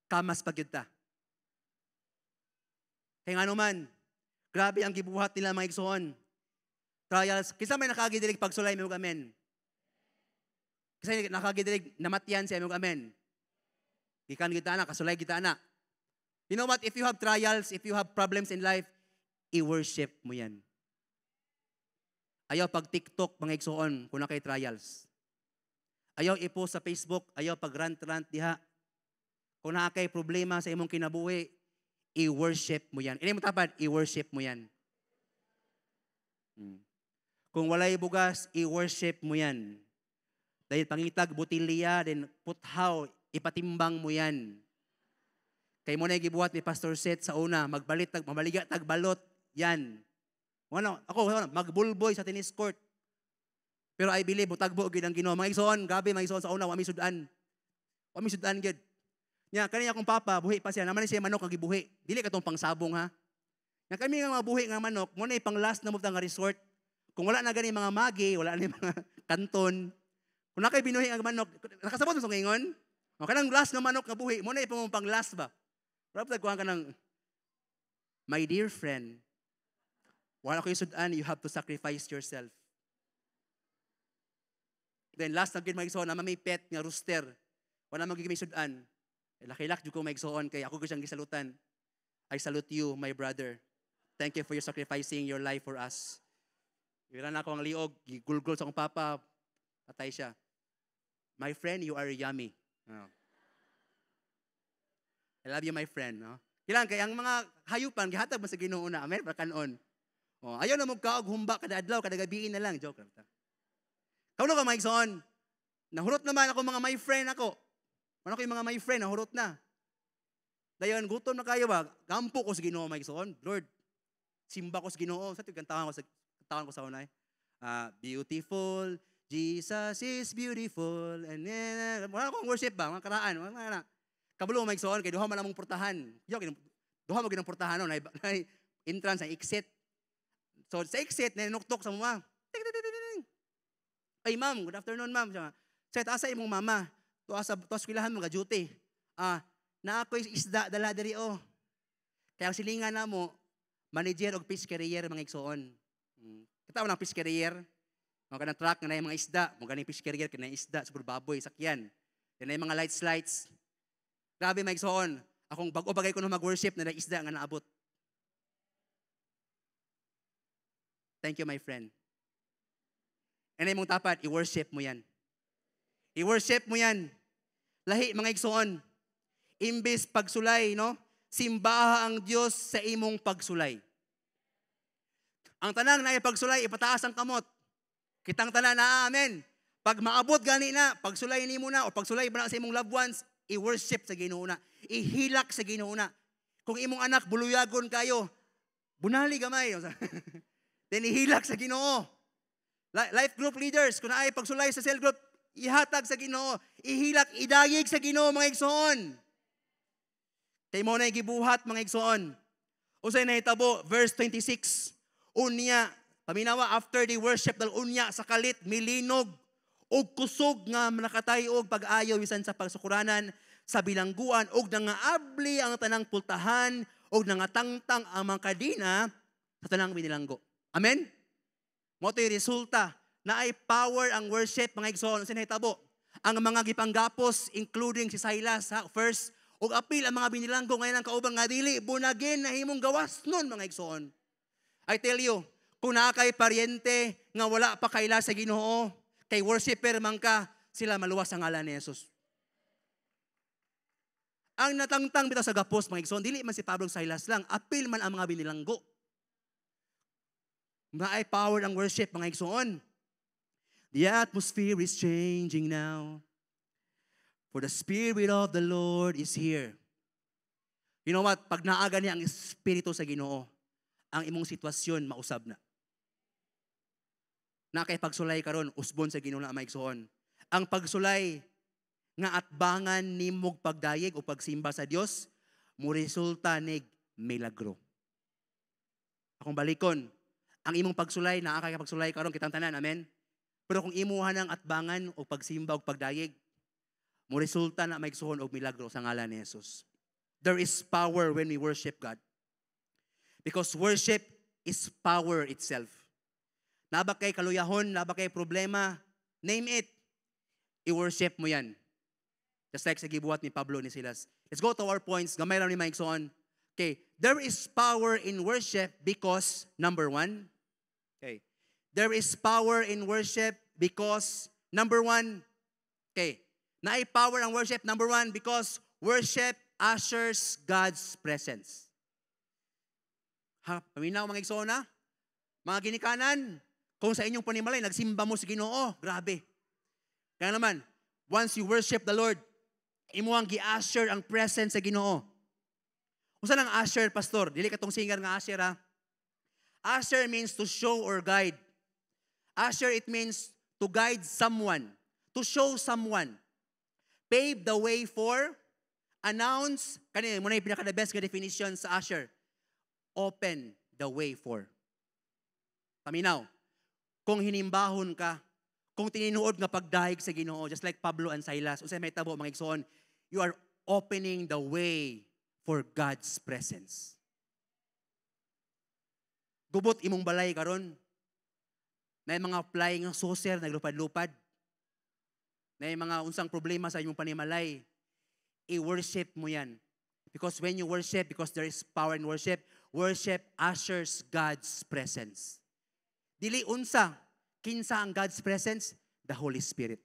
kamas pagyud ta. Kaya nga naman, grabe ang gibuhat nila mga igsoon. Trials, kisa may nakagidilig pagsulay mo amen. Kisa nakagidilig namatyan siya mo amen. Gikan kita na, kasulay kita na. You know what? If you have trials, if you have problems in life, i-worship mo yan. Ayaw pag TikTok, mga igsoon, kung na kay trials. Ayaw i-post sa Facebook, ayaw pag rant-rant diha. Kung na kay problema sa imong kinabuhi, i-worship mo yan. Ini mo tapad, i-worship mo yan. Kung walay bugas, i-worship mo yan. Dahil pangitag butilya, then puthaw, ipatimbang mo yan. Kay mo na gibuhat ni Pastor Seth sa una, mamaliga tagbalot, yan. Ako, magbulboy sa tennis court. Pero I believe, butagbo gid ang Ginoo. Mga igsoon, grabe mga igsoon sa una, wami sudan. Wami sudan gid. Nya kaniya akong papa, buhi pa siya, naman siya manok ang gibuhi. Dili ka tong pangsabong ha. Nya kami nga mga buhi nga manok, mo na pang last na mo nga resort. Kung wala na gani mga magi, wala na mga kanton. Kung nakay binuhi ang manok, nakasabot mo sa ngingon? O kanang last nga manok nga buhi, mo na pang last ba? Pero pag ka ng, my dear friend, wala ko yung sudan, you have to sacrifice yourself. Then last na gid maigsoon, na may pet nga rooster. Wala magiging may sudan. Laki-lak jud ko maigsoon kay ako ko siyang gisalutan. I salute you, my brother. Thank you for your sacrificing your life for us. Wala na ako ang liog, gigulgol sa akong papa, patay siya. My friend, you are yummy. Oh. I love you, my friend. No? Kailan, kaya ang mga hayupan, gihatag mo sa Ginoo na, amen, kanon. Oh, ayaw na magkaog humba kada adlaw, kada gabiin na lang. Joke lang. Kauno ka, maigsoon. Nahurot naman ako mga my friend ako. Ano ko yung mga my friend, nahurot na. Dayon, gutom na kayo ba? Gampo ko sa Ginoo, maigsoon. Lord, simba ko sa Ginoo. Sa ito, gantahan ko sa kantaon ko sa unay. Beautiful, Jesus is beautiful, and wala akong worship ba, mga karaan, mga kabalo may igsoon, kay duha man among portahan. Duha mo ginang portahan, no, na entrance, na exit. So, sa exit, nanuktok sa mama. Ay, ma'am, good afternoon, ma'am. Sa asa imong mama, tuwas kwilahan mga duty. Na ako'y isda, dala diri o. Kaya ang silingan na mo, manager og fish carrier, mga igsoon. Kita mo ng fish carrier, mga kanang truck, na mga isda, mga kanang fish carrier, kanang isda, siguro baboy, sakyan. Yan na yung mga lights. Grabe, mga igsoon. Akong bago bagay ko na mag-worship na isda nga naabot. Thank you, my friend. Ano yung mong tapat? I-worship mo yan. I-worship mo yan. Lahi, mga igsoon. Imbes pagsulay, no? Simbaha ang Diyos sa imong pagsulay. Ang tanang na ipagsulay, ipataas ang kamot. Kitang tanan na, amen. Pag maabot gani na, pagsulay ni mo na, o pagsulay ba na sa imong loved ones, i-worship sa Ginoo na. Ihilak sa Ginoo na. Kung imong anak, buluyagon kayo, bunali gamay. Then ihilak sa Ginoo. Life group leaders, kung naay pagsulay sa cell group, ihatag sa Ginoo. Ihilak, idagig sa Ginoo, mga igsoon. Kay mo na gibuhat, mga igsoon. Usay na hitabo, verse 26. Unya, paminawa, after the worship, dal unya sa kalit, milinog, og kusog nga nakatayog pag-ayaw bisan sa pagsukuranan sa bilangguan, og nangaabli ang tanang pultahan, og nangatangtang ang mga kadina sa tanang binilanggo. Amen? Mo to'y resulta na ay power ang worship, mga igsoon. Sinahitabo, ang mga gipanggapos, including si Silas, first, og apil ang mga binilanggo ngayon ang kaubang nga dili, bunagin na himong gawas nun, mga igsoon. I tell you, kung nakakay paryente nga wala pa kaila sa Ginoo, kay worshiper man ka, sila maluwas ang ngalan ni Jesus. Ang natangtang bitaw sa gapos, mga igsoon, dili man si Pablo Silas lang, apil man ang mga binilanggo. Maay power ang worship, mga igsoon. The atmosphere is changing now. For the Spirit of the Lord is here. You know what? Pag naaga niya ang Espiritu sa Ginoo, ang imong sitwasyon mausab na. Na kay pagsulay karon usbon sa Ginoo na, mga igsoon. Ang pagsulay nga atbangan nimog pagdayeg o pagsimba sa Dios, mo resulta nig milagro. Akong balikon, ang imong pagsulay, naakay pagsulay karon kitang tanan, amen? Pero kung imuhan ang atbangan o pagsimba o pagdayeg, mo resulta na may igsoon og milagro sa ngalan ni Jesus. There is power when we worship God. Because worship is power itself. Naba kay kaluyahon, naba kay problema, name it. I-worship mo yan. Just like sa gibuhat ni Pablo ni Silas. Let's go to our points. Gamay lang ni Mike Soon. Okay, there is power in worship because, number one, okay, there is power in worship because, number one, okay, naay power ang worship, number one, because worship ushers God's presence. Ha, paminaw mga igsoon na, mga ginikanan, kung sa inyong panimalay, nagsimba mo sa Ginoo, grabe. Kaya naman, once you worship the Lord, imo ang gi-usher ang presence sa Ginoo. Usa lang usher, pastor, dili katong singer nga usher ha. Usher means to show or guide. Usher, it means to guide someone, to show someone. Pave the way for, announce, kanina, muna yung pinaka-the best definition sa usher. Open the way for. Paminaw, kung hinimbahon ka, kung tininuod nga pagdahig sa Ginoo, just like Pablo and Silas, usay may tabo, mga igsoon, you are opening the way for God's presence. Gubot imong balay karon, na yung mga flying saucer, naglupad-lupad, na yung mga unsang problema sa imong panimalay, i-worship mo yan. Because when you worship, because there is power in worship, worship ushers God's presence. Dili unsa, kinsa ang God's presence? The Holy Spirit.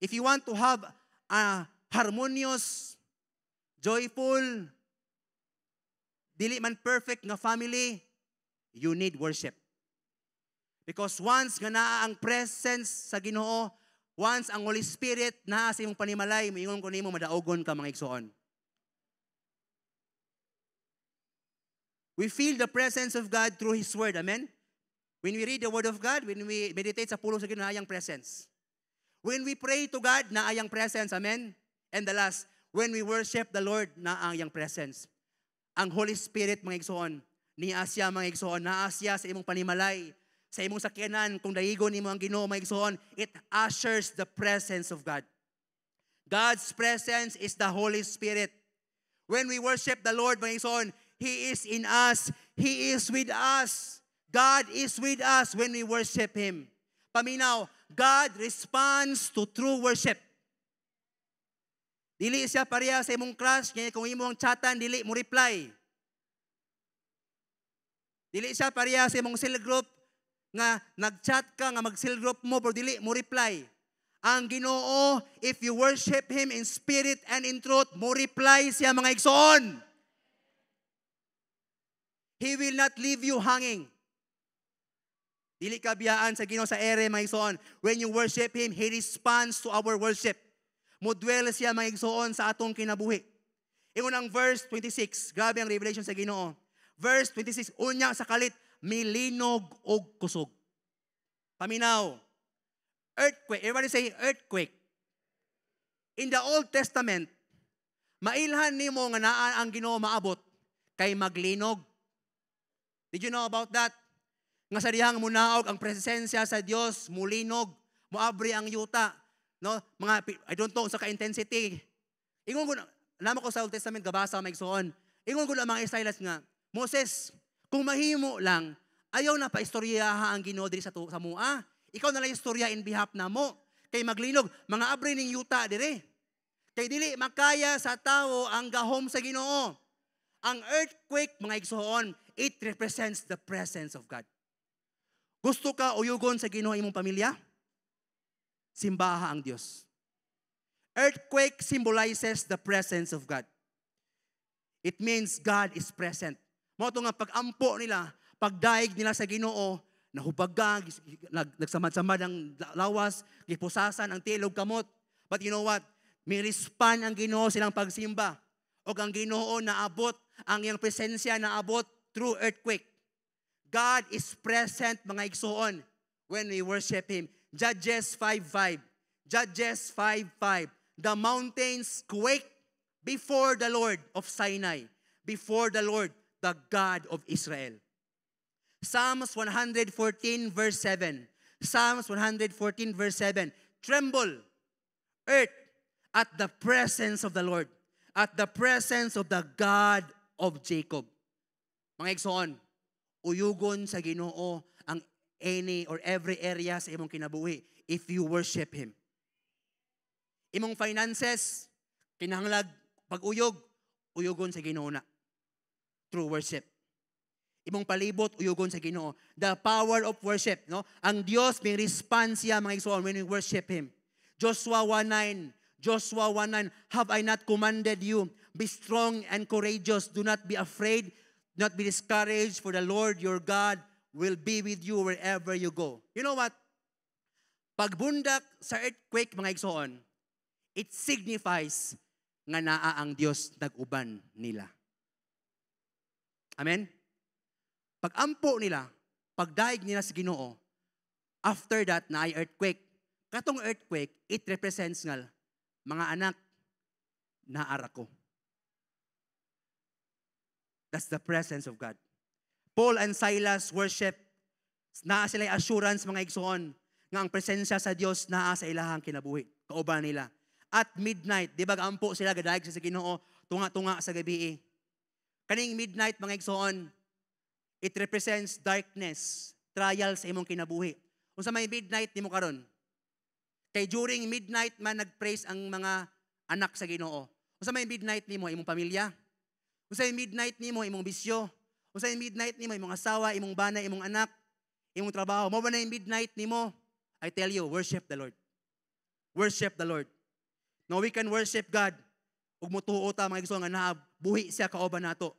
If you want to have a harmonious, joyful, dili man perfect nga family, you need worship. Because once nga naa ang presence sa Ginoo, once ang Holy Spirit naa sa imong panimalay, moingon ko nimo madaogon ka, mga igsoon. We feel the presence of God through His Word. Amen? When we read the Word of God, when we meditate sa pulong sa Ginoo, naayang presence. When we pray to God, naayang presence. Amen? And the last, when we worship the Lord, naayang presence. Ang Holy Spirit, mga igsoon, niya siya, mga igsoon, naa siya sa imong panimalay, sa imong sakyanan, kung daigon nimo ang Ginoo, mga igsoon, it ushers the presence of God. God's presence is the Holy Spirit. When we worship the Lord, mga igsoon, He is in us. He is with us. God is with us when we worship Him. Paminaw, God responds to true worship. Dili siya pareha sa imong crush, kaya kung imo ang chatan, dili mo reply. Dili siya pareha sa imong cell group, nga nag-chat ka, nga mag-cell group mo, pero dili mo reply. Ang Ginoo, if you worship Him in spirit and in truth, mo reply siya, mga igsoon. He will not leave you hanging. Dili ka biyaan sa Ginoo sa ere, mga igsoon. When you worship Him, He responds to our worship. Mudwell siya, mga igsoon, sa atong kinabuhi. Ingon ang verse 26, grabe ang revelation sa Ginoo. Verse 26, unya sa kalit, milinog og kusog. Paminaw, earthquake. Everybody say earthquake. In the Old Testament, mailhan nimo nga naa ang Ginoo maabot kay maglinog. Did you know about that? Nga sa dihang munaog ang presensya sa Dios, mulinog, muabri ang yuta. No? Mga, I don't know, sa ka-intensity. Ingon ko, alam ko sa Old Testament, gabasa may igsoon. Ingon ko na mga Israelites nga, Moses, kung mahimo lang, ayaw na paistoryaha ang Ginoo diri sa mua. Ikaw na lang istorya in behalf na mo. Kay maglinog, mga abri ning yuta dire. Kay dili makaya sa tao ang gahom sa Ginoo. Ang earthquake, mga igsoon, it represents the presence of God. Gusto ka uyugon sa Ginoo imong pamilya? Simbaha ang Dios. Earthquake symbolizes the presence of God. It means God is present. Mo to nga pag-ampo nila, pagdaig nila sa Ginoo, nahubagang, nagsamad-samad ang lawas, gipusasan ang tilog kamot. But you know what? May respond ang Ginoo silang pagsimba. O ang Ginoo naabot, ang iyang presensya naabot through earthquake. God is present, mga igsoon, when we worship Him. Judges 5:5. Judges 5:5. The mountains quake before the Lord of Sinai, before the Lord, the God of Israel. Psalms 114 verse 7. Psalms 114 verse 7. Tremble, earth, at the presence of the Lord, at the presence of the God of Jacob. Mga igsoon, uyugon sa Ginoo ang any or every area sa imong kinabuhi if you worship Him. Imong finances, kinahanglag pag-uyog, uyugon sa Ginoo na through worship. Imong palibot, uyugon sa Ginoo. The power of worship, no? Ang Dios may response siya, mga igsoon, when we worship Him. Joshua 1:9. Joshua 1:9. Have I not commanded you? Be strong and courageous. Do not be afraid. Do not be discouraged, for the Lord your God will be with you wherever you go. You know what? Pagbundak sa earthquake, mga igsoon, it signifies nga naa ang Dios nag-uban nila. Amen? Pag-ampo nila, pagdaig nila sa Ginoo, after that, na ay earthquake. Katong earthquake, it represents nga, mga anak, naara ko. That's the presence of God. Paul and Silas worship, naa sila assurance, mga igsoon, nga ang presensya sa Dios naa sa ilahang kinabuhi. Kauban nila. At midnight, di ba ampo sila, gadaig sa Ginoo, tunga-tunga sa gabi. Kaning midnight, mga igsoon, it represents darkness, trial sa imong kinabuhi. Kung sa may midnight, di mo karon. Kay during midnight man nag-praise ang mga anak sa Ginoo. Kung sa may midnight nimo imong pamilya. Kung sa may midnight nimo imong bisyo. Kung sa may midnight nimo imong asawa, imong bana, imong anak, imong trabaho. Mo ba na yung midnight nimo? I tell you, worship the Lord. Worship the Lord. No, we can worship God. Ug mutuo ta, mga igsoon, nga nabuhi siya kauban nato.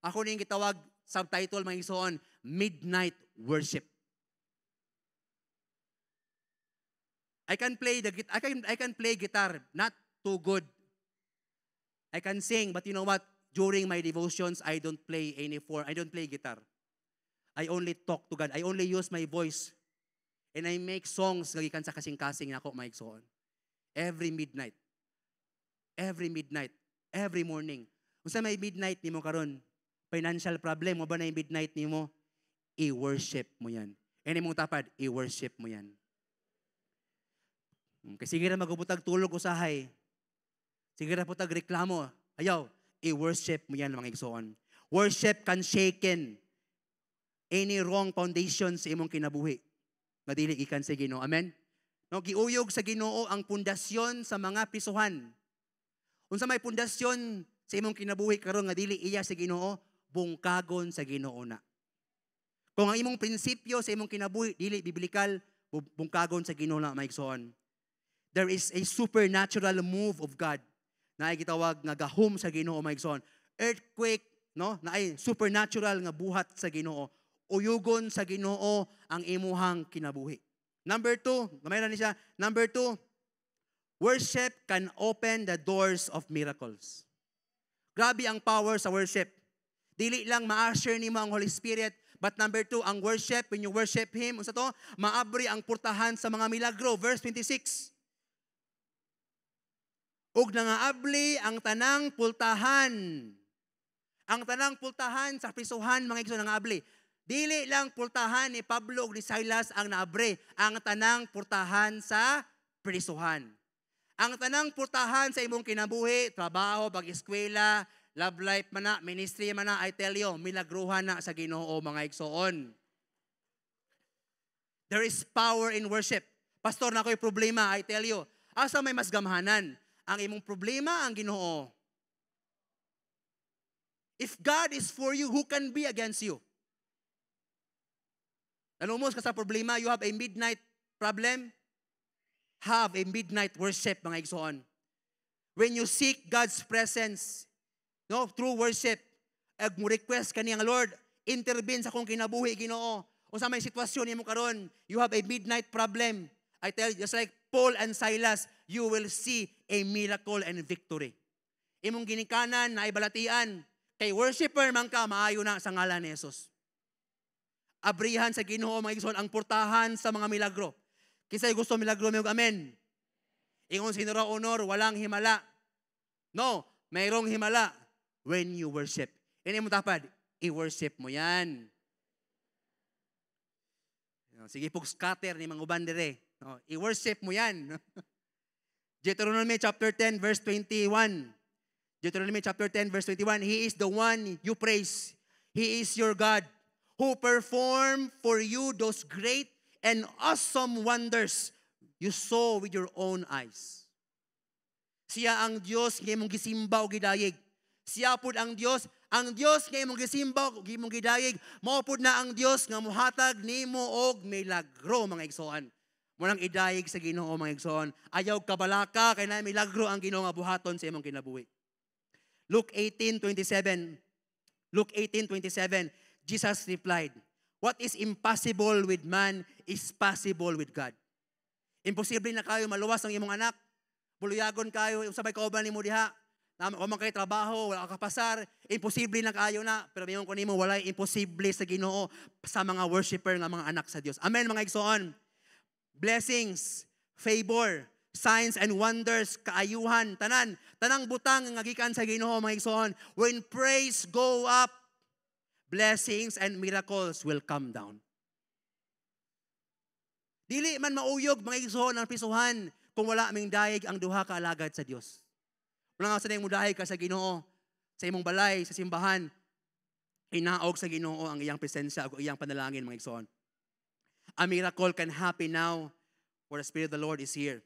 Ako ning gitawag subtitle, mga igsoon, Midnight Worship. I can play guitar, not too good. I can sing, but you know what? during my devotions, I don't play guitar. I only talk to God. I only use my voice. And I make songs gagikan sa kasing-kasing nako maigsoon. Every midnight. Every morning. Kung sa may midnight nimo karon, financial problem mo ba na yung midnight nimo? I-worship mo yan. Any mong tapad, i-worship mo yan. Kasi sige na magubutag tulog usahay. Sige na putag reklamo. Ayaw, i-worship mo yan mga igsoon. Worship can shaken any wrong foundation sa imong kinabuhi. Madili ikan sa Ginoo. Amen? No, giuyog sa Ginoo ang pundasyon sa mga prisuhan. Unsa may pundasyon sa imong kinabuhi karon nga dili iya sa Ginoo, bungkagon sa Ginoo na. Kung ang imong prinsipyo sa imong kinabuhi dili biblikal, bungkagon sa Ginoo na maigsoon. There is a supernatural move of God na ay gitawag nga gahom sa Ginoo maigsoon. Earthquake, no? Na ay supernatural nga buhat sa Ginoo. Uyugon sa Ginoo ang imuhang kinabuhi. Number 2, gamay na niya. Number 2, worship can open the doors of miracles. Grabe ang power sa worship. Dili lang ma-usher nimo ang Holy Spirit, but number 2, ang worship, when you worship Him, unsa to? Maabri ang purtahan sa mga milagro. Verse 26. Ug nangaabli ang tanang pultahan. Ang tanang pultahan sa prisuhan, mga igsoon, nangaabli. Dili lang pultahan ni Pablo ug ni Silas ang naabre, ang tanang pultahan sa prisuhan. Ang tanang pultahan sa imong kinabuhi, trabaho, pag-eskwela, love life man na, ministry man na, I tell you, milagruhan na sa Ginoo mga igsoon. There is power in worship. Pastor, na ko'y problema, I tell you. Asa may mas gamhanan? Ang imong problema ang Ginoo. If God is for you, who can be against you? Nanumos ka sa problema, you have a midnight problem, have a midnight worship, mga igsoon. When you seek God's presence, no, through worship, ag mo request kaniyang Lord, intervene sa kong kinabuhi, Ginoo. O sa may sitwasyon nimo karon, you have a midnight problem. I tell you, just like Paul and Silas, you will see a miracle and victory. Imong ginikanan na ibalatian, kay worshiper man ka, maayo na sa ngalan ni Jesus. Abrihan sa Ginoo mga igsoon ang portahan sa mga milagro. Kisay gusto milagro mo, amen. Ingon sinura honor, walang himala. No, mayroong himala when you worship. Ini mo tapad, i-worship mo yan. Sige po, scatter ni mga uban dire. No, i-worship mo yan. Deuteronomy chapter 10 verse 21. Deuteronomy chapter 10 verse 21. He is the one you praise. He is your God, who performed for you those great and awesome wonders you saw with your own eyes. Siya ang Diyos nga imong gisimba o gidayeg. Siya pud ang Diyos nga imong gisimba o imong gidayeg. Mao pud na ang Diyos nga muhatag nimo og milagro mga igsoon. Munang idayeg sa Ginoo mga igsoon. Ayaw kabalaka kay na milagro ang Ginoo nga buhaton sa imong kinabuhi. Luke 18:27. Luke 18:27. Jesus replied, what is impossible with man is possible with God. Imposible na kayo maluwas ang imong anak. Buluyagon kayo, sabay kauban nimo diha. Wala kay trabaho, wala ka pasar. Imposible na kayo na. Pero mayon ko nimo walay imposible sa Ginoo sa mga worshiper nga mga anak sa Dios. Amen mga igsoon. Blessings, favor, signs and wonders, kaayuhan, tanang butang nga gikan sa Ginoo mga igsoon. When praise go up, blessings and miracles will come down. Dili man mauyog mga igsoon ang prisuhan kung wala ming dayeg ang duha ka alagad sa Dios. Wala nga sa mo dayeg ka sa Ginoo, sa imong balay, sa simbahan, inaog sa Ginoo ang iyang presensya o iyang panalangin mga igsoon. A miracle can happen now where the Spirit of the Lord is here.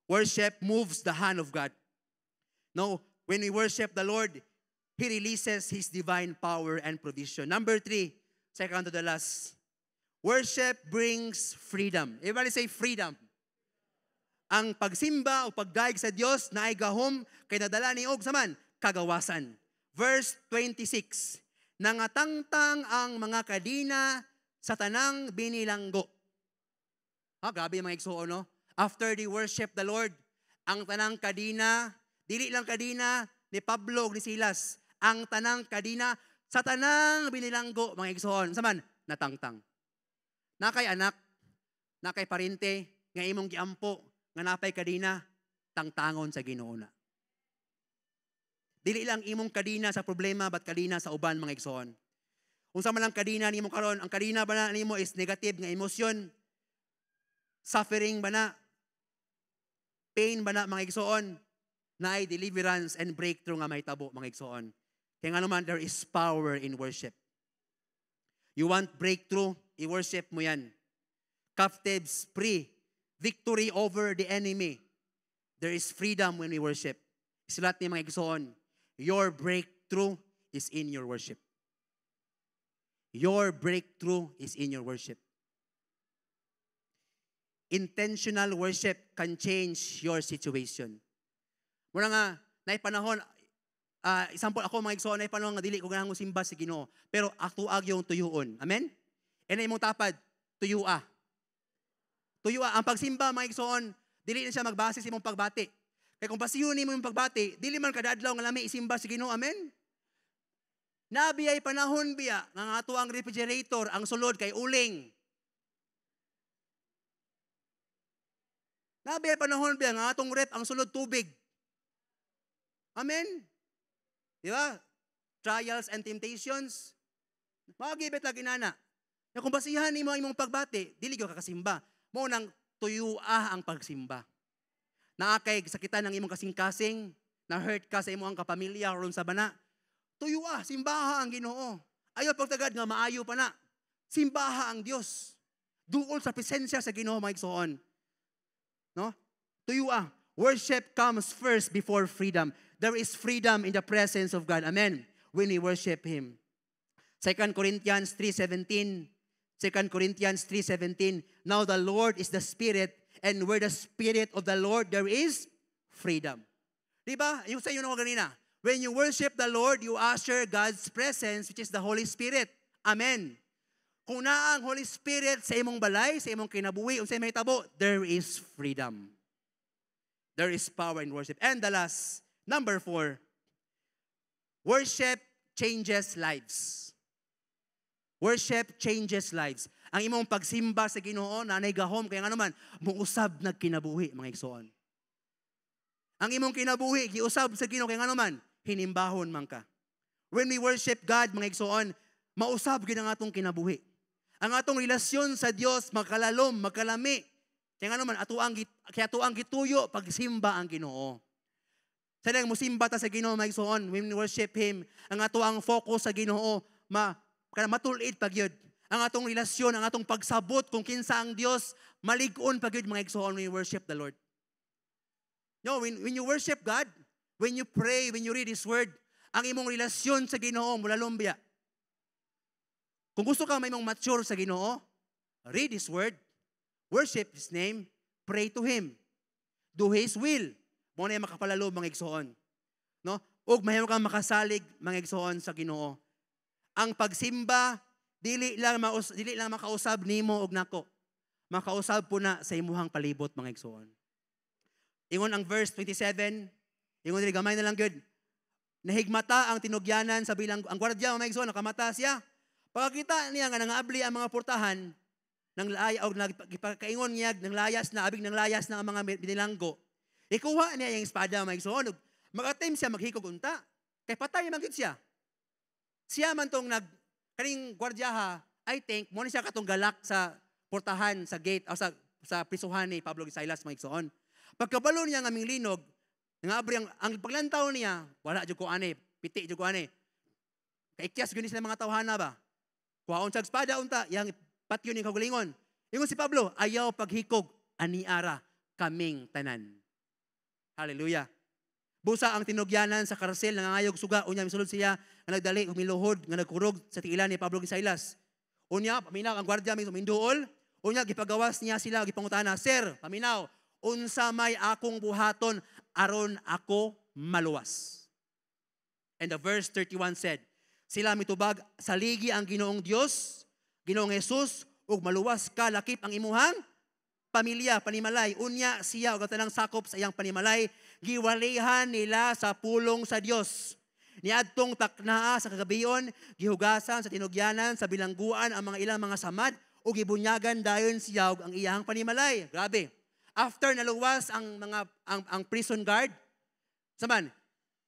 Worship moves the hand of God. No, when we worship the Lord, He releases His divine power and provision. Number 3, second to the last. Worship brings freedom. Everybody say freedom. Ang pagsimba o pagdaig sa Dios na ay gahom kay nadala ni og saman kagawasan. Verse 26. Nangatangtang ang mga kadina sa tanang binilanggo. Grabe mga igsoon, no? After they worship the Lord, ang tanang kadina, dili lang kadina ni Pablo o ni Silas, ang tanang kadina sa tanang binilanggo, mga igsoon. Saman, natangtang. Nakay anak, nakay parente, nga imong giampo, nga napay kadina, tangtangon sa Ginoo na. Dili lang imong kadina sa problema, but kadina sa uban, mga igsoon. Unsa man lang kadina nimo karon, ang kadina ba na nimo is negative nga emosyon, suffering ba na, pain ba na, mga igsoon, na ay deliverance and breakthrough nga may tabo, mga igsoon. Kaya nga naman, there is power in worship. You want breakthrough, i-worship mo yan. Captives free, victory over the enemy. There is freedom when we worship. Isulat ni mga igsoon, your breakthrough is in your worship. Your breakthrough is in your worship. Intentional worship can change your situation. Muna nga, naipanahon, example ako mga igsoon, naipanahon nga dili ko ganang simba sa Ginoo, pero atuag yung tuyuon. Amen? E na imong tapad, tuyua. Tuyua. Ang pagsimba mga igsoon, dili na siya magbase sa imong pagbati. Kaya kung pasiyon mo yung pagbati, dili man kadadlaw nga lami isimba sa Ginoo. Amen? Nabi ay panahon biya, nga ato ang refrigerator, ang sulod kay uling. Nabi ay panahon biya, nga atong rep, ang sulod tubig. Amen? Di ba? Trials and temptations. Magibet lagi nana. Kung basihan ni mo imong pagbati, dili ka kakasimba. Mo nang tuyua ang pagsimba. Naakay sakitan ng imong kasing-kasing, na-hurt ka sa imong kapamilya ron sa bana. Tuyua, simbaha ang Ginoo. Ayaw pagtagad nga maayo pa na. Simbaha ang Dios. Duol sa presensya sa Ginoo, mga igsoon. No? Tuyua. Worship comes first before freedom. There is freedom in the presence of God. Amen. When we worship Him. 2 Corinthians 3:17. 2 Corinthians 3:17. Now the Lord is the Spirit, and where the Spirit of the Lord, there is freedom. Diba? Yung sa inyo na kanina. When you worship the Lord, you usher God's presence, which is the Holy Spirit. Amen. Kung na ang Holy Spirit sa imong balay, sa imong kinabuhi, o sa imong tabo, there is freedom. There is power in worship. And the last, number 4, worship changes lives. Worship changes lives. Ang imong pagsimba sa Ginoo, nanay gahom, kaya nga naman, muusab nagkinabuhi, mga igsoon. Ang imong kinabuhi, giusab sa Ginoo, kaya nga naman, hinimbahon man ka. When we worship God, mga igsoon, mausab gid ang atong kinabuhi. Ang atong relasyon sa Dios magkalalom, magkalami. Kaya nga naman, kaya atuang gituyo pagsimba ang Ginoo. Sadang musimba ta sa Ginoo, mga igsoon, when we worship Him, ang atuang focus sa Ginoo, matulid pagyud. Ang atong relasyon, ang atong pagsabot kung kinsa ang Dios, malig-on pagyud, mga igsoon, when we worship the Lord. No, when you worship God, when you pray, when you read His Word, ang imong relasyon sa Ginoo mula lumbia. Kung gusto ka may mong mature sa Ginoo, read His Word, worship His name, pray to Him, do His will. Mo na makapalalo, mga igsoon. No? Ug mahimo kang makasalig, mga igsoon, sa Ginoo. Ang pagsimba, dili lang makausab nimo og nako. Makausab po na sa imuhang palibot, mga igsoon. Ingon ang verse 27, ingon dili gamay na lang gyud. Nahigmata ang tinugyanan sa bilang ang gwardiya, mga igsoon, nakamata siya. Pagkita niya nga nangaabli ang mga portahan ng laya og nagpakaingon niya ng layas na abig ng layas ng mga binilanggo. Ikuha niya yung espada, mga igsoon. Mag-attempt siya maghikog unta. Kay patay man gyud siya. Siya man tong kaning gwardiyaha, I think mo ni siya katong galak sa portahan sa gate o sa prisuhan ni Pablo Silas, mga igsoon. Pagkabalo niya ng aming linog, nangaabri ang paglantaw niya, wala jud ko ani, piti jud ko ani. Kaikyas gyud sila mga tawhana ba. Kuhaon sa espada unta, yang patyon ni kagulingon. Ingon si Pablo, ayaw paghikog aniara kaming tanan. Hallelujah. Busa ang tinugyanan sa karsel, nangangayog suga, unya misulod siya, nga nagdali, umiluhod, nga nagkurog sa tiilan ni Pablo Silas. Unya, paminaw ang gwardiya, may suminduol, unya, gipagawas niya sila, gipangutana, Sir, paminaw, unsa may akong buhaton, aron ako maluwas. And the verse 31 said, sila mitubag, saligi ang Ginoong Dios, Ginoong Jesus, ug maluwas ka, lakip ang imuhang pamilya, panimalay. Unya siya, ug tanang sakop sa iyang panimalay, giwalihan nila sa pulong sa Dios. Niadtong taknaa sa kagabion, gihugasan sa tinugyanan, sa bilangguan ang mga ilang mga samad, o gibunyagan dayon siyaw ang iyang panimalay. Grabe. After naluwas ang prison guard, saman,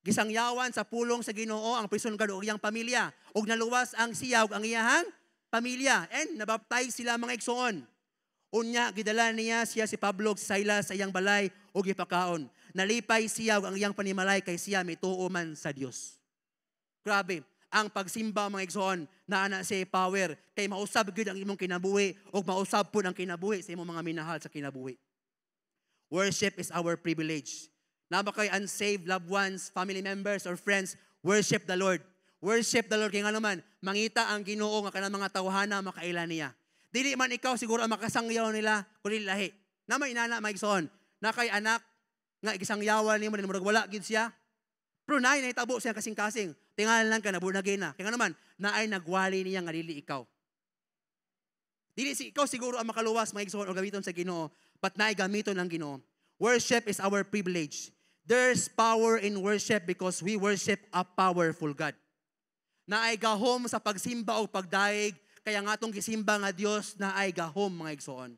gisangyawan sa pulong sa Ginoo ang prison guard o iyang pamilya, ug naluwas ang siyaw ang iyang pamilya, and nabaptize sila mga igsoon. Unya, gidala niya siya si Pablo si Silas sa iyang balay o gipakaon. Nalipay siya ang iyang panimalay kay siya mituo man sa Dios. Grabe, ang pagsimba mga igsoon na ana si power kay mausab gyud ang imong kinabuhi o mausab pud ang kinabuhi sa imong mga minahal sa kinabuhi. Worship is our privilege. Naba kay unsaved loved ones, family members or friends, worship the Lord. Worship the Lord kay nga naman mangita ang Ginoo nga kanang mga tawhana makaila niya. Dili man ikaw siguro ang makasangyaw nila kundi lahi. Na may inana maigsoon, na kay anak nga igisangyawan nimo murag wala gid siya. Pero naay nahitabo siya kasing-kasing. Tingalan lang ka na bunagay na. Kaya nga naman naay nagwali niya nga dili ikaw. Dili si ikaw siguro ang makaluwas maigsoon o gamiton sa Ginoo, but naay gamiton ang Ginoo. Worship is our privilege. There's power in worship because we worship a powerful God. Naay gahom sa pagsimba o pagdaig, kaya nga itong gisimba nga Dios na ay gahom mga igsoon.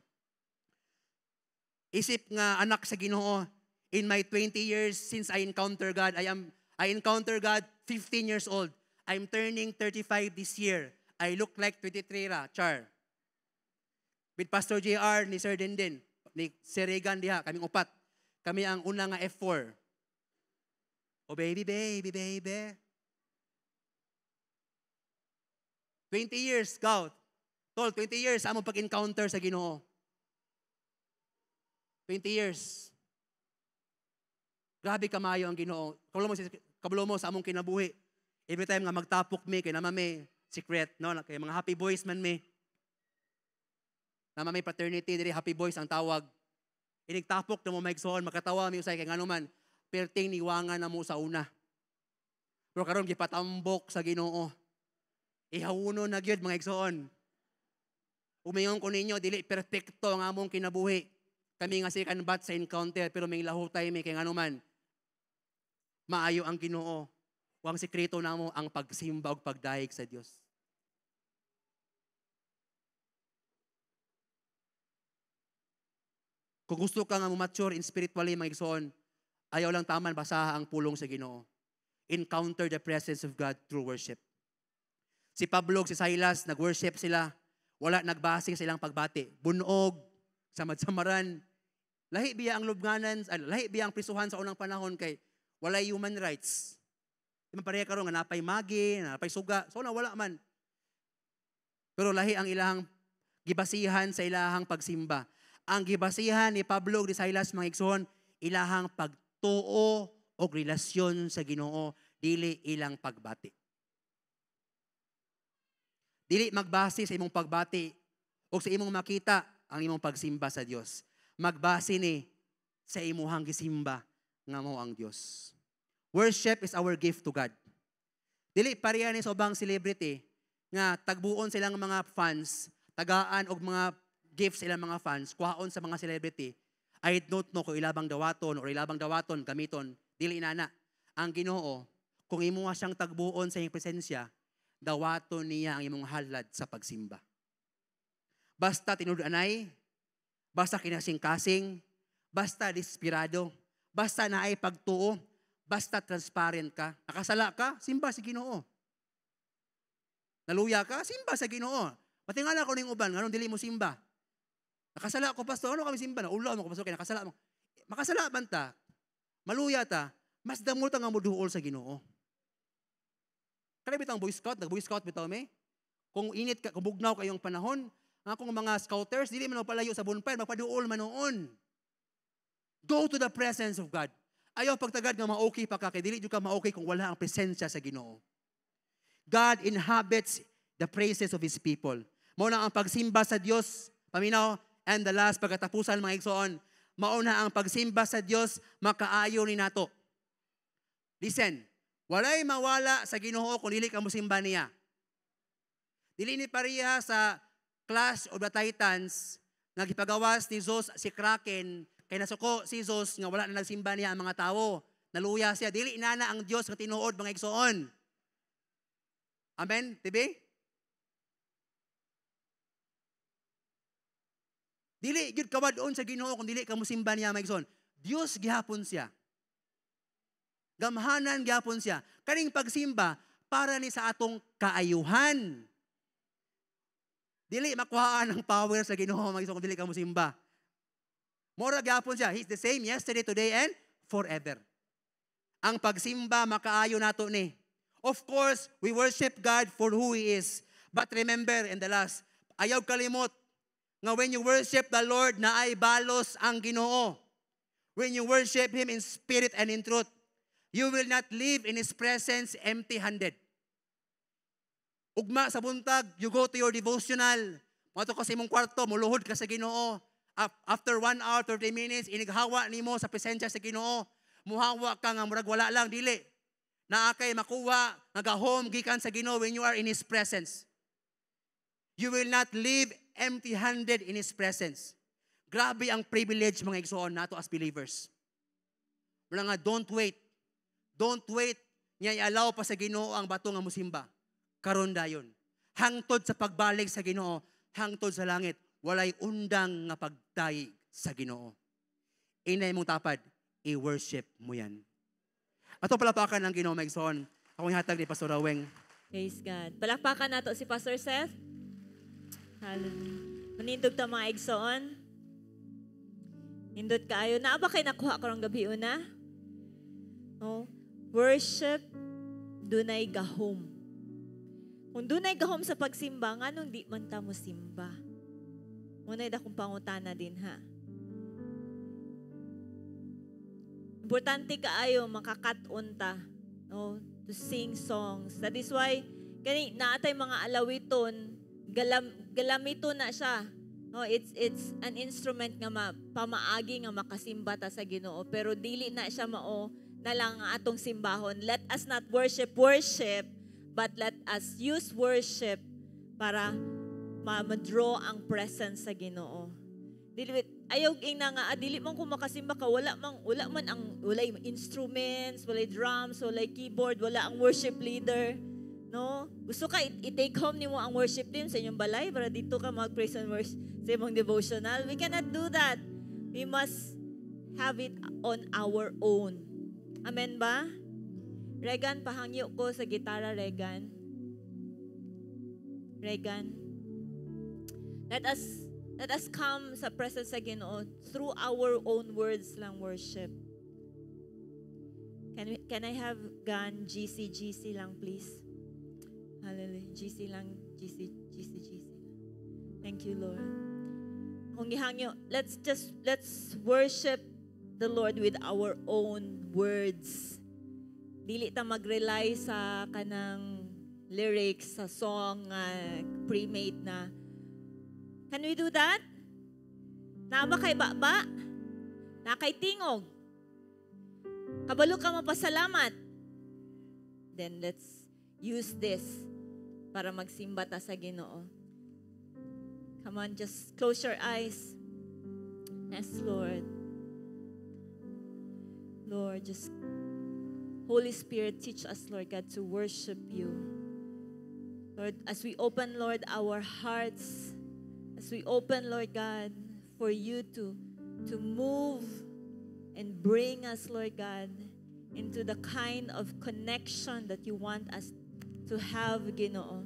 Isip nga anak sa Ginoo, in my 20 years since I encounter God, I encounter God 15 years old. I'm turning 35 this year. I look like 23 ra, char. With Pastor JR, ni Sir Denden, ni Sir Regan diha, kaming upat. Kami ang una nga F4. Oh baby, baby, baby. 20 years, Scout. Tol, 20 years, among pag-encounter sa Ginoo. 20 years. Grabe kamayo ang Ginoo. Kabalo mo sa among kinabuhi. Every time nga magtapok mi, kay naman may secret, no? Kay mga happy boys man mi. Naman may fraternity, diri happy boys ang tawag. Inigtapok na mo maigsoon, makatawa mi usay kay ngano man, perting niwangan na mo sa una. Pero karon gipatambok sa Ginoo. Ihawuno na gyud mga igsoon. Umayon ko ninyo, dili perfecto ang among kinabuhi. Kami nga second batch sa encounter, pero may lahutay may kay ngano man. Maayo ang Ginoo. Wang sikreto namo ang pagsimba ug pagdaig sa Dios. Kung gusto ka nga mature in spiritually mga igsoon, ayaw lang taman basaha ang pulong sa Ginoo. Encounter the presence of God through worship. Si Pablo, si Silas, nag-worship sila. Wala nagbasing silang pagbati. Bunog, samad-samaran. Lahi biya ang lubnganan, lahi biya ang prisuhan sa unang panahon kay walay human rights. Di man pareha karon nga napay magi, napay suga. So na wala man. Pero lahi ang ilahang gibasihan sa ilahang pagsimba. Ang gibasihan ni Pablo ni Silas mga igsoon, ilahang pagtuo o relasyon sa Ginoo, dili ilang pagbati. Dili magbase sa imong pagbati o sa imong makita ang imong pagsimba sa Dios. Magbase ni sa imuhang gisimba nga mao ang Dios. Worship is our gift to God. Dili pareha ni sa ubang celebrity nga tagbuon silang mga fans, tagaan og mga gifts ilang mga fans, kuhaon sa mga celebrity. I don't know kung ilabang dawaton or ilabang dawaton gamiton, dili inana. Ang Ginoo, kung imuha siyang tagbuon sa iyang presensya, dawaton niya ang imong halad sa pagsimba. Basta tinud-anay, basta kinasing-kasing, basta desperado, basta naay pagtuo, basta transparent ka. Nakasala ka, simba si Ginoo. Naluya ka, simba sa Ginoo. Patingala ko ning uban, nganong dili mo simba? Nakasala ko, pastor, ano kami simba? Naulaw mo ko, pastor, kaya nakasala mo. Makasala man ta, maluya ta, mas damol ta nga moduol sa Ginoo. Kaya bitang Boy Scout, nag-Boy Scout bitaw me. Kung init ka, kung bugnaw kayong panahon, akong mga scouters, dili man palayo sa bonfire, magpaduol man noon. Go to the presence of God. Ayaw pagtagad nga ma-okay pa ka, kaya dili ka ma-okay kung wala ang presensya sa Ginoo. God inhabits the praises of His people. Mauna ang pagsimba sa Dios, paminaw, and the last, pagkatapusan mga igsoon, mauna ang pagsimba sa Dios, makaayo ni nato. Listen, walay mawala sa Ginoo kung dili ka mosimba niya. Dili ni pareha sa Clash of the Titans, nagipagawas ni Zeus si Kraken, kay nasuko si Zeus nga wala na nagsimba niya ang mga tao. Naluya siya. Dili inana ang Dios nga tinuod mga igsoon. Amen, tibi? Dili gyud kawadon sa Ginoo kung dili ka mosimba niya mga igsoon. Dios gihapon siya. Gamhanan gihapon siya. Kaning pagsimba para ni sa atong kaayuhan. Dili makuhaan ang power sa Ginoo mga igsoon kung dili ka mosimba. Mora gihapon siya. He's the same yesterday, today, and forever. Ang pagsimba makaayo nato ni. Of course, we worship God for who He is. But remember, in the last, ayaw kalimot, nga when you worship the Lord, na ay balos ang Ginoo. When you worship Him in spirit and in truth, you will not live in His presence empty-handed. Ugma sa buntag, you go to your devotional. Mato ka sa imong kwarto, muluhod ka sa Ginoo. After 1 hour, 30 minutes, inighawa nimo sa presensya sa Ginoo. Muhawa ka nga murag wala lang, dili. Naakay makuha, nagahom, gikan sa Ginoo when you are in His presence. You will not live empty-handed in His presence. Grabe ang privilege mga igsoon nato as believers. Wala nga, don't wait. Don't wait. Nga i-allow pa sa Ginoo ang bato nga musimba. Karon dayon. Hangtod sa pagbalik sa Ginoo, hangtod sa langit, walay undang nga pagtayig sa Ginoo. Inay mong tapad, i-worship mo yan. Ato palapakan ang Ginoo mga igsoon. Akong ihatag ni Pastor Aweng. Praise God. Palakpakan nato si Pastor Seth. Hallelujah. Manindog ta mga igsoon. Nindot kaayo. Naa ba kayo nakuha karong gabi una? No? Worship, dunay gahom. Kung dunay gahom sa pagsimba, nganong di man ta mo simba? Munay da kong pangutana din ha. Importante kaayo makakaton ta, no, to sing songs. That is why kani naatay mga alawiton, galamito na siya. No, it's an instrument nga pamaagi nga makasimba ta sa Ginoo, pero dili na siya mao na lang atong simbahon. Let us not worship, but let us use worship para ma-draw ang presence sa Ginoo. Dili ayaw ina nga dili man ko makasimba ka wala man ang walay instruments, walay drums, walay keyboard, wala ang worship leader. No? Gusto ka i-take home nimo ang worship team sa inyong balay para dito ka mag-praise and worship sa imong devotional. We cannot do that. We must have it on our own. Amen ba? Regan, pahangyo ko sa gitara, Regan. Regan. Let us come sa presence sa Ginoo through our own words lang worship. Can I have Gan GC lang please? Hallelujah. GC lang, GC. Thank you, Lord. Kung gihangyo, let's worship the Lord with our own words. Dili ta mag-rely sa kanang lyrics sa song pre-made na. Can we do that? Nama kay baba? Na kay tingog? Kabalo ka mapasalamat? Then let's use this para magsimba ta sa Ginoo. Come on, just close your eyes. Yes, Lord. Lord, just Holy Spirit, teach us, Lord God, to worship you. Lord, as we open, Lord, our hearts, as we open, Lord God, for you to move and bring us, Lord God, into the kind of connection that you want us to have, Ginoo.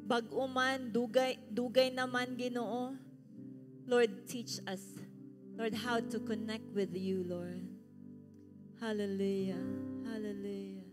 Bag-uman, dugay naman, Ginoo. Lord, teach us, Lord, how to connect with you, Lord. Hallelujah. Hallelujah.